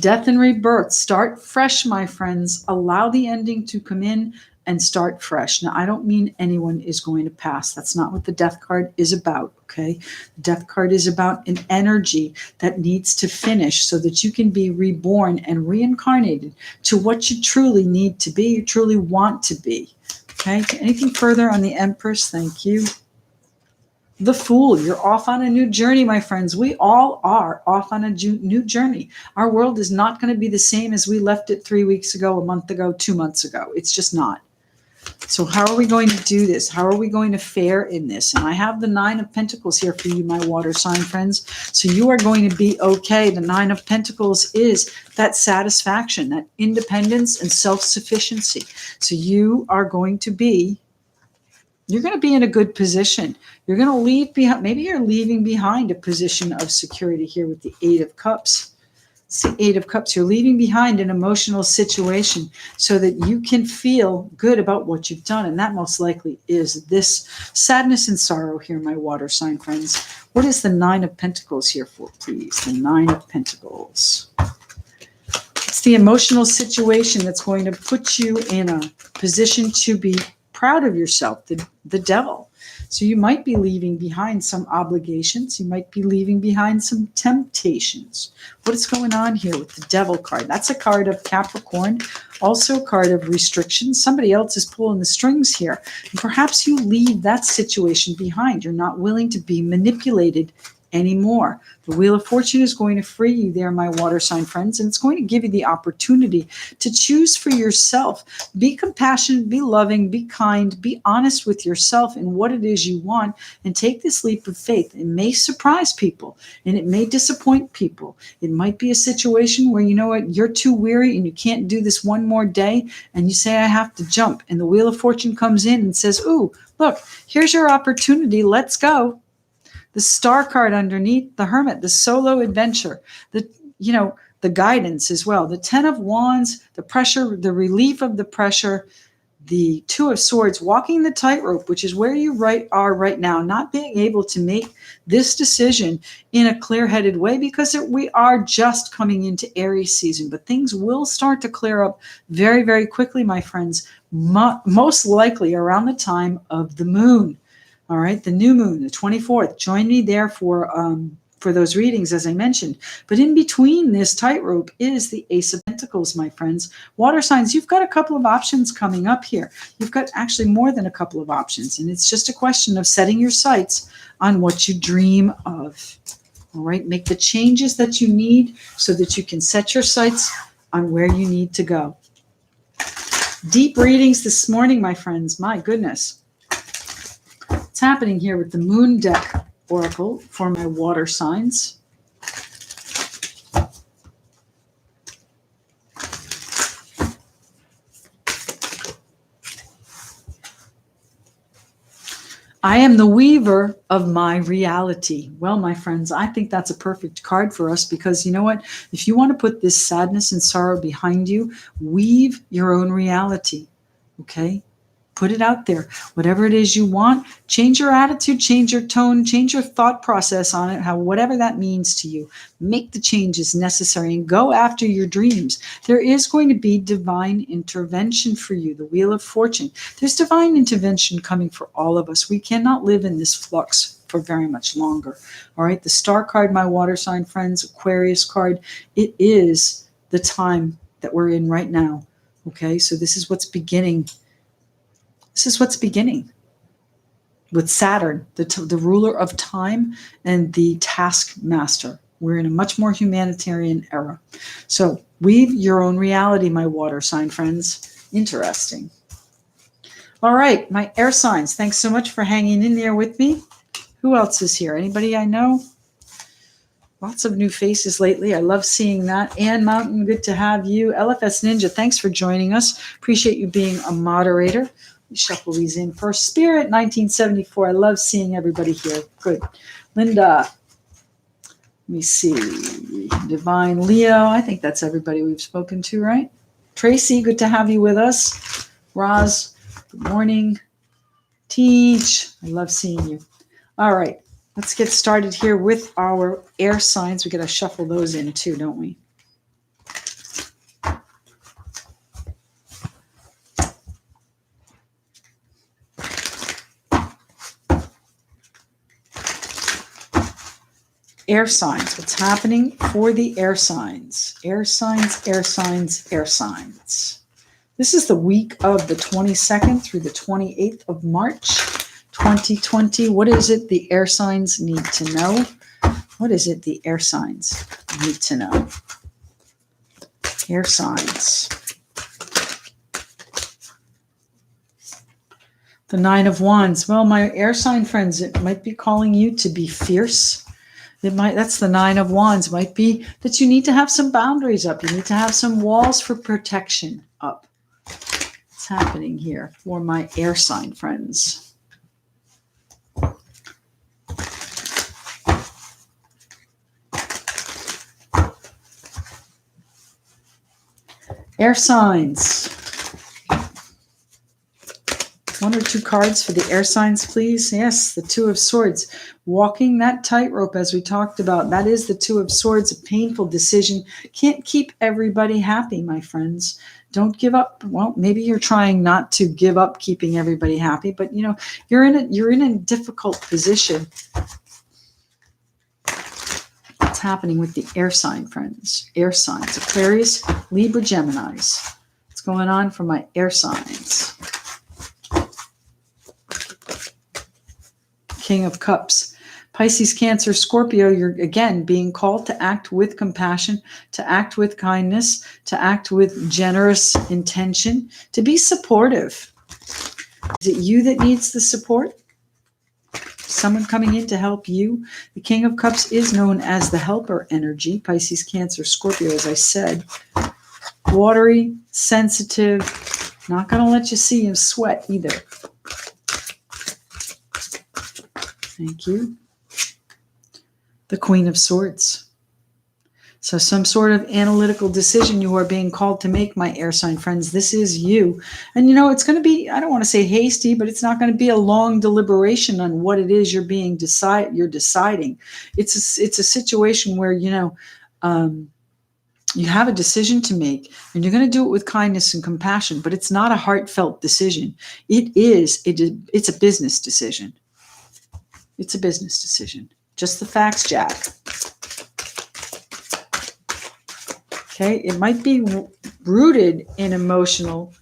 Speaker 1: Death and rebirth. Start fresh, my friends. Allow the ending to come in and start fresh. Now, I don't mean anyone is going to pass. That's not what the Death card is about, okay? The Death card is about an energy that needs to finish so that you can be reborn and reincarnated to what you truly need to be, you truly want to be, okay? Anything further on the Empress? Thank you. The Fool. You're off on a new journey, my friends. We all are off on a new journey. Our world is not going to be the same as we left it 3 weeks ago, a month ago, 2 months ago. It's just not. So how are we going to do this? How are we going to fare in this? And I have the Nine of Pentacles here for you, my water sign friends. So you are going to be okay. The Nine of Pentacles is that satisfaction, that independence and self-sufficiency. So you are going to be, you're going to be in a good position. You're going to leave behind, maybe you're leaving behind a position of security here with the Eight of Cups. It's the Eight of Cups. You're leaving behind an emotional situation so that you can feel good about what you've done. And that most likely is this sadness and sorrow here, my water sign friends. What is the Nine of Pentacles here for, please? The Nine of Pentacles. It's the emotional situation that's going to put you in a position to be proud of yourself, the Devil. So you might be leaving behind some obligations. You might be leaving behind some temptations. What is going on here with the Devil card? That's a card of Capricorn, also a card of restrictions. Somebody else is pulling the strings here. And perhaps you leave that situation behind. You're not willing to be manipulated anymore. The Wheel of Fortune is going to free you there, my water sign friends, and it's going to give you the opportunity to choose for yourself. Be compassionate, be loving, be kind, be honest with yourself in what it is you want, and take this leap of faith. It may surprise people and it may disappoint people. It might be a situation where, you know what, you're too weary and you can't do this one more day, and you say, I have to jump. And the Wheel of Fortune comes in and says, ooh, look, here's your opportunity. Let's go. The Star card underneath, the Hermit, the solo adventure, the guidance as well. The Ten of Wands, the pressure, the relief of the pressure, the Two of Swords, walking the tightrope, which is where you are right now, not being able to make this decision in a clear-headed way because we are just coming into Aries season. But things will start to clear up very, very quickly, my friends, most likely around the time of the moon. All right, the new moon, the 24th. Join me there for those readings, as I mentioned. But in between this tightrope is the Ace of Pentacles, my friends. Water signs, you've got a couple of options coming up here. You've got actually more than a couple of options, and it's just a question of setting your sights on what you dream of. All right, make the changes that you need so that you can set your sights on where you need to go. Deep readings this morning, my friends. My goodness. What's happening here with the Moon Deck Oracle for my water signs? I am the weaver of my reality. Well, my friends, I think that's a perfect card for us because you know what? If you want to put this sadness and sorrow behind you, weave your own reality, okay? Put it out there. Whatever it is you want, change your attitude, change your tone, change your thought process on it, whatever that means to you. Make the changes necessary and go after your dreams. There is going to be divine intervention for you, the Wheel of Fortune. There's divine intervention coming for all of us. We cannot live in this flux for very much longer. All right, the Star card, my water sign friends, Aquarius card, it is the time that we're in right now. Okay, so this is what's beginning. This is what's beginning with Saturn, the ruler of time and the taskmaster. We're in a much more humanitarian era. So weave your own reality, my water sign friends. Interesting. All right, my air signs, thanks so much for hanging in there with me. Who else is here? Anybody I know? Lots of new faces lately. I love seeing that. Ann Mountain, good to have you. LFS Ninja, thanks for joining us. Appreciate you being a moderator. Shuffle these in first. Spirit 1974. I love seeing everybody here. Good. Linda. Let me see. Divine Leo. I think that's everybody we've spoken to, right? Tracy, good to have you with us. Roz, good morning. Teach. I love seeing you. All right. Let's get started here with our air signs. We got to shuffle those in too, don't we? Air signs. What's happening for the air signs? Air signs, air signs, air signs. This is the week of the 22nd through the 28th of March, 2020. What is it the air signs need to know? What is it the air signs need to know? Air signs. The Nine of Wands. Well, my air sign friends, it might be calling you to be fierce. That's the Nine of Wands. It might be that you need to have some boundaries up. You need to have some walls for protection up. What's happening here for my air sign friends? Air signs. One or two cards for the air signs, please. Yes, the Two of Swords. Walking that tightrope, as we talked about. That is the Two of Swords, a painful decision. Can't keep everybody happy, my friends. Don't give up. Well, maybe you're trying not to give up keeping everybody happy, but you know, you're in a difficult position. What's happening with the air sign, friends? Air signs. Aquarius, Libra, Geminis. What's going on for my air signs? King of Cups. Pisces, Cancer, Scorpio, you're again being called to act with compassion, to act with kindness, to act with generous intention, to be supportive. Is it you that needs the support? Someone coming in to help you? The King of Cups is known as the helper energy. Pisces, Cancer, Scorpio, as I said. Watery, sensitive, not going to let you see him sweat either. Thank you. The Queen of Swords. So some sort of analytical decision you are being called to make, my air sign friends. This is you. And you know, it's going to be, I don't want to say hasty, but it's not going to be a long deliberation on what it is you're deciding. It's a situation where, you know, you have a decision to make, and you're going to do it with kindness and compassion, but it's not a heartfelt decision. It's a business decision. It's a business decision. Just the facts, Jack. Okay, it might be rooted in emotional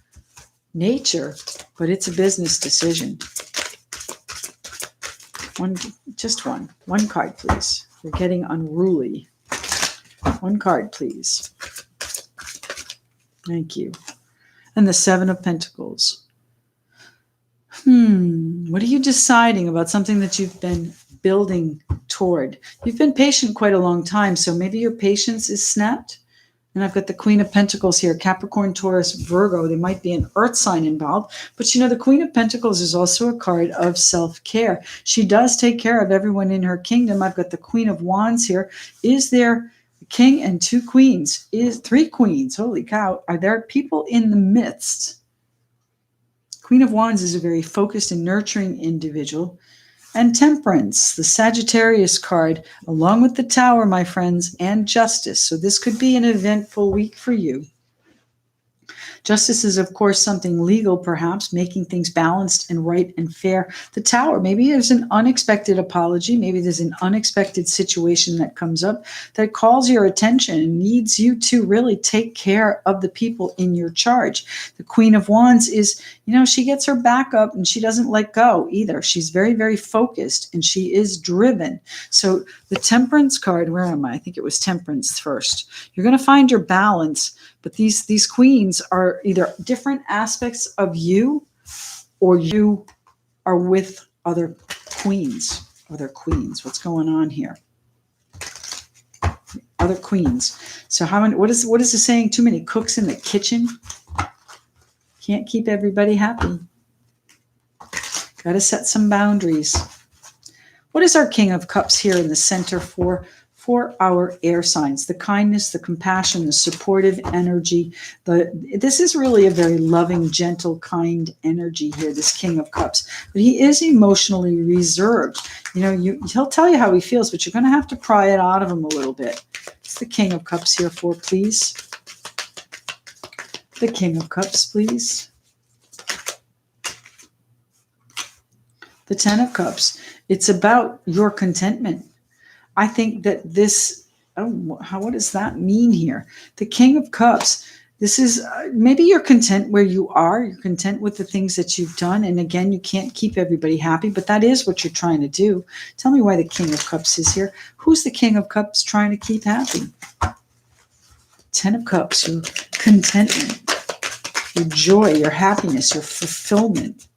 Speaker 1: nature, but it's a business decision. One card, please. You're getting unruly. One card, please. Thank you. And the Seven of Pentacles. What are you deciding about something that you've been building toward? You've been patient quite a long time, so maybe your patience is snapped. And I've got the Queen of Pentacles here, Capricorn, Taurus, Virgo. There might be an earth sign involved. But you know, the Queen of Pentacles is also a card of self-care. She does take care of everyone in her kingdom. I've got the Queen of Wands here. Is there a king and two queens? Is three queens? Holy cow. Are there people in the midst? Queen of Wands is a very focused and nurturing individual. And Temperance, the Sagittarius card, along with the Tower, my friends, and Justice. So this could be an eventful week for you. Justice is, of course, something legal, perhaps, making things balanced and right and fair. The Tower, maybe there's an unexpected apology. Maybe there's an unexpected situation that comes up that calls your attention and needs you to really take care of the people in your charge. The Queen of Wands is, you know, she gets her back up and she doesn't let go either. She's very, very focused and she is driven. So the Temperance card, where am I? I think it was Temperance first. You're going to find your balance. But these queens are either different aspects of you, or you are with other queens. What's going on here? Other queens. So what is the saying? Too many cooks in the kitchen? Can't keep everybody happy. Got to set some boundaries. What is our King of Cups here in the center for our air signs? The kindness, the compassion, the supportive energy. This is really a very loving, gentle, kind energy here, this King of Cups. But he is emotionally reserved. You know, he'll tell you how he feels, but you're going to have to pry it out of him a little bit. It's the King of Cups here for, please. The King of Cups, please. The Ten of Cups. It's about your contentment. I think that this, what does that mean here? The King of Cups, this is, maybe you're content where you are. You're content with the things that you've done. And again, you can't keep everybody happy, but that is what you're trying to do. Tell me why the King of Cups is here. Who's the King of Cups trying to keep happy? Ten of Cups, your contentment, your joy, your happiness, your fulfillment.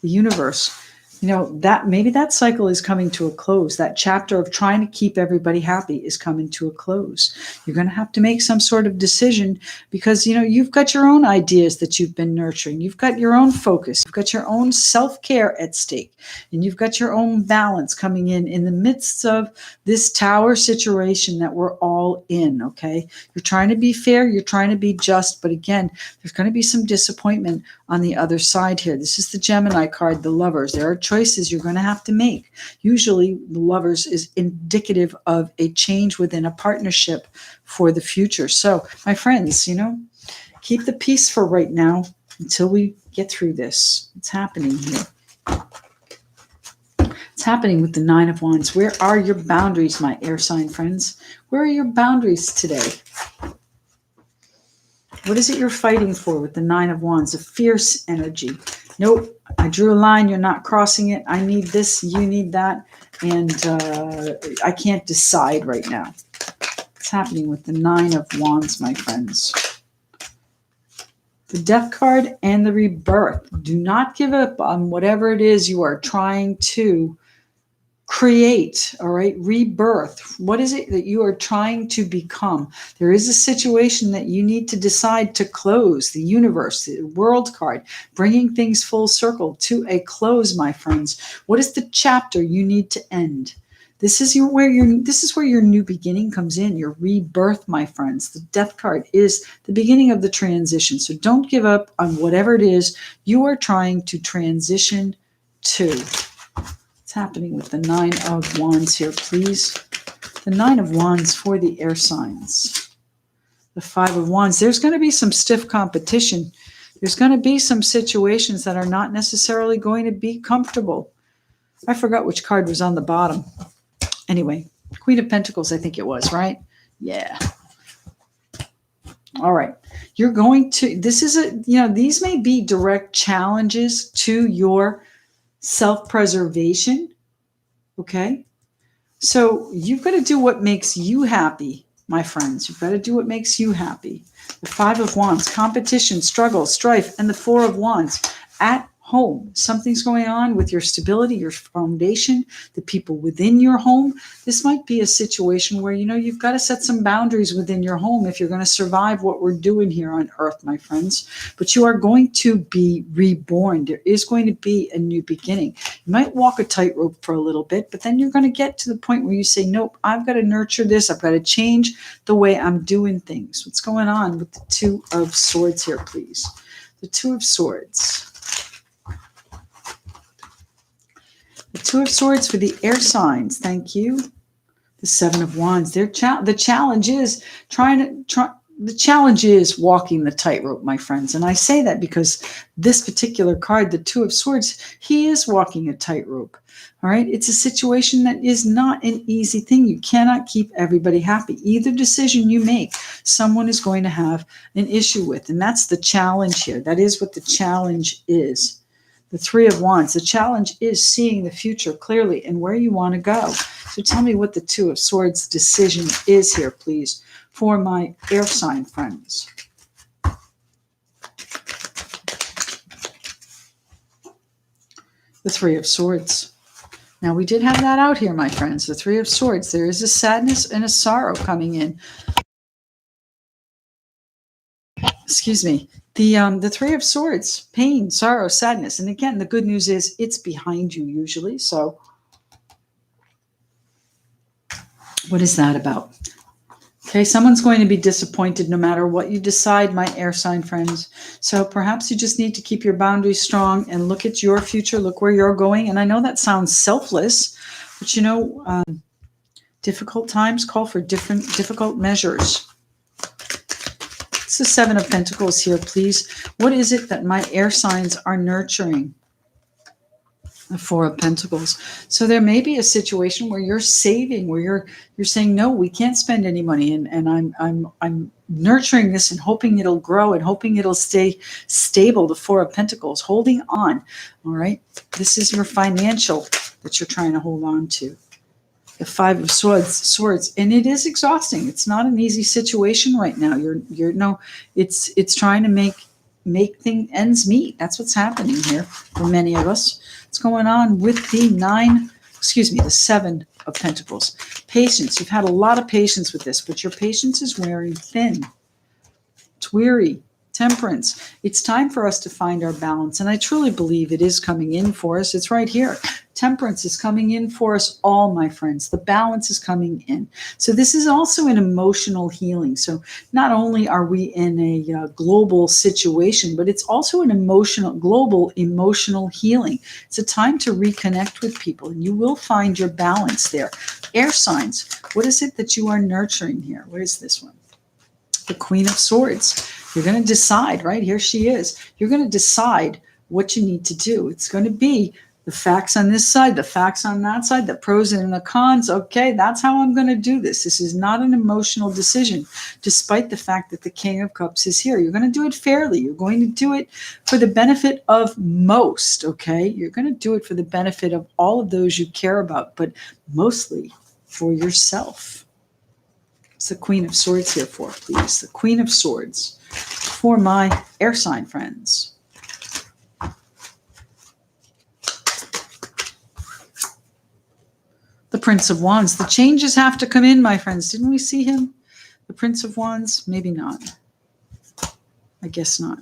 Speaker 1: The universe. that maybe that cycle is coming to a close. That chapter of trying to keep everybody happy is coming to a close. You're going to have to make some sort of decision because, you've got your own ideas that you've been nurturing. You've got your own focus. You've got your own self-care at stake, and you've got your own balance coming in the midst of this tower situation that we're all in. Okay. You're trying to be fair. You're trying to be just. But again, there's going to be some disappointment on the other side here. This is the Gemini card, the Lovers. There are choices you're going to have to make. Usually the Lovers is indicative of a change within a partnership for the future. So my friends, keep the peace for right now until we get through this. It's happening here. It's happening with the Nine of Wands. Where are your boundaries, my air sign friends? Where are your boundaries today? What is it you're fighting for with the Nine of Wands? A fierce energy. Nope, I drew a line. You're not crossing it. I need this. You need that. And I can't decide right now. It's happening with the Nine of Wands, my friends. The Death card and the Rebirth. Do not give up on whatever it is you are trying to create, all right? Rebirth. What is it that you are trying to become? There is a situation that you need to decide to close. The Universe, the World card, bringing things full circle to a close, my friends. What is the chapter you need to end? This is where your new beginning comes in, your rebirth, my friends. The Death card is the beginning of the transition. So don't give up on whatever it is you are trying to transition to. What's happening with the Nine of Wands here, please? The Nine of Wands for the air signs. The Five of Wands. There's going to be some stiff competition. There's going to be some situations that are not necessarily going to be comfortable. I forgot which card was on the bottom. Anyway, Queen of Pentacles, I think it was, right? Yeah. All right. You're going to, these may be direct challenges to your self-preservation. Okay. So you've got to do what makes you happy, my friends. You've got to do what makes you happy. The Five of Wands, competition, struggle, strife, and the Four of Wands at home. Something's going on with your stability, your foundation, the people within your home. This might be a situation where, you've got to set some boundaries within your home if you're going to survive what we're doing here on Earth, my friends. But you are going to be reborn. There is going to be a new beginning. You might walk a tightrope for a little bit, but then you're going to get to the point where you say, nope, I've got to nurture this. I've got to change the way I'm doing things. What's going on with the Two of Swords here, please? The Two of Swords. The Two of Swords for the air signs. Thank you. The Seven of Wands. The challenge is walking the tightrope, my friends. And I say that because this particular card, the Two of Swords, he is walking a tightrope. All right. It's a situation that is not an easy thing. You cannot keep everybody happy. Either decision you make, someone is going to have an issue with. And that's the challenge here. That is what the challenge is. The Three of Wands. The challenge is seeing the future clearly and where you want to go. So tell me what the Two of Swords decision is here, please, for my air sign friends. The Three of Swords. Now, we did have that out here, my friends. The Three of Swords. There is a sadness and a sorrow coming in. Excuse me. The Three of Swords, pain, sorrow, sadness. And again, the good news is it's behind you usually. So what is that about? Okay, someone's going to be disappointed no matter what you decide, my air sign friends. So perhaps you just need to keep your boundaries strong and look at your future, look where you're going. And I know that sounds selfless, but difficult times call for difficult measures. It's the Seven of Pentacles here, please. What is it that my air signs are nurturing? The Four of Pentacles. So there may be a situation where you're saving, where you're saying, no, we can't spend any money, and I'm nurturing this and hoping it'll grow and hoping it'll stay stable. The Four of Pentacles, holding on. All right, this is your financial that you're trying to hold on to. The Five of Swords, and it is exhausting. It's not an easy situation right now. It's trying to make ends meet. That's what's happening here for many of us. What's going on with the Seven of Pentacles? Patience. You've had a lot of patience with this, but your patience is wearing thin. It's weary. Temperance. It's time for us to find our balance. And I truly believe it is coming in for us. It's right here. Temperance is coming in for us all, my friends. The balance is coming in. So this is also an emotional healing. So not only are we in a global situation, but it's also an global emotional healing. It's a time to reconnect with people, and you will find your balance there. Air signs. What is it that you are nurturing here? What is this one? The Queen of Swords. You're going to decide, right? Here she is. You're going to decide what you need to do. It's going to be the facts on this side, the facts on that side, the pros and the cons. Okay, that's how I'm going to do this. This is not an emotional decision, despite the fact that the King of Cups is here. You're going to do it fairly. You're going to do it for the benefit of most, okay? You're going to do it for the benefit of all of those you care about, but mostly for yourself. It's the Queen of Swords here for, please. The Queen of Swords for my air sign friends. The Prince of Wands. The changes have to come in, my friends. Didn't we see him? The Prince of Wands? Maybe not. I guess not.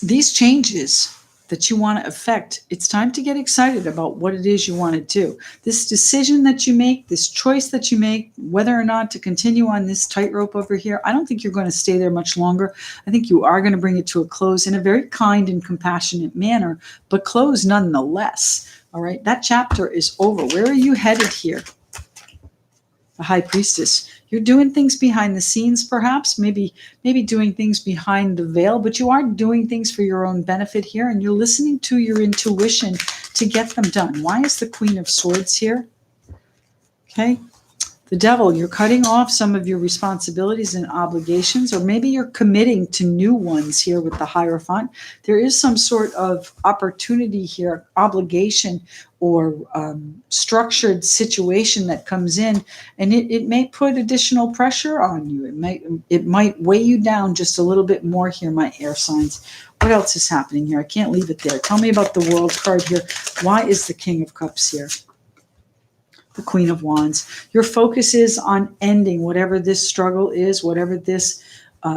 Speaker 1: These changes that you want to affect, it's time to get excited about what it is you want to do. This decision that you make, this choice that you make, whether or not to continue on this tightrope over here, I don't think you're going to stay there much longer. I think you are going to bring it to a close in a very kind and compassionate manner, but close nonetheless. All right, that chapter is over. Where are you headed here? The High Priestess. You're doing things behind the scenes, perhaps, maybe doing things behind the veil, but you are doing things for your own benefit here, and you're listening to your intuition to get them done. Why is the Queen of Swords here? Okay. The Devil, you're cutting off some of your responsibilities and obligations, or maybe you're committing to new ones here with the Hierophant. There is some sort of opportunity here, obligation, or structured situation that comes in, and it may put additional pressure on you. It might weigh you down just a little bit more here, my air signs. What else is happening here? I can't leave it there. Tell me about the World card here. Why is the King of Cups here? The Queen of Wands. Your focus is on ending whatever this struggle is, whatever this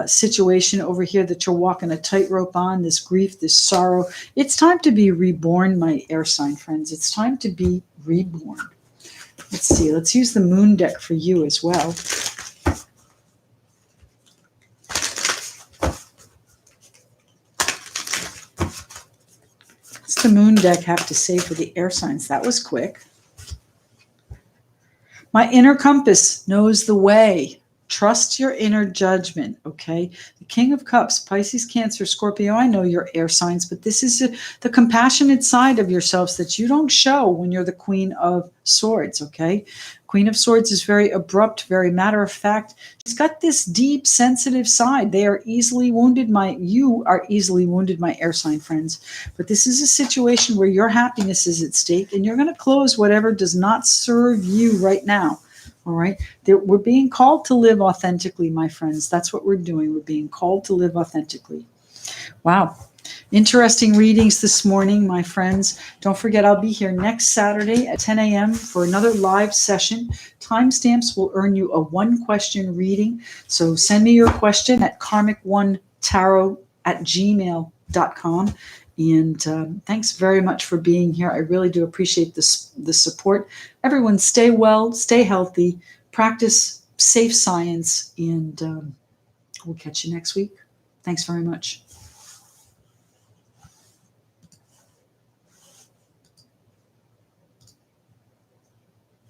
Speaker 1: situation over here that you're walking a tightrope on, this grief, this sorrow. It's time to be reborn, my air sign friends. It's time to be reborn. Let's see. Let's use the Moon deck for you as well. What's the Moon deck have to say for the air signs? That was quick. My inner compass knows the way. Trust your inner judgment, okay? The King of Cups, Pisces, Cancer, Scorpio, I know your air signs, but this is the compassionate side of yourselves that you don't show when you're the Queen of Swords, okay? Queen of Swords is very abrupt, very matter of fact. She's got this deep, sensitive side. You are easily wounded, my air sign friends. But this is a situation where your happiness is at stake, and you're going to close whatever does not serve you right now. All right. We're being called to live authentically, my friends. That's what we're doing. We're being called to live authentically. Wow. Interesting readings this morning, my friends. Don't forget, I'll be here next Saturday at 10 a.m. for another live session. Timestamps will earn you a 1-question reading. So send me your question at karmic1tarot@gmail.com. And thanks very much for being here. I really do appreciate the support. Everyone stay well, stay healthy, practice safe science, and we'll catch you next week. Thanks very much.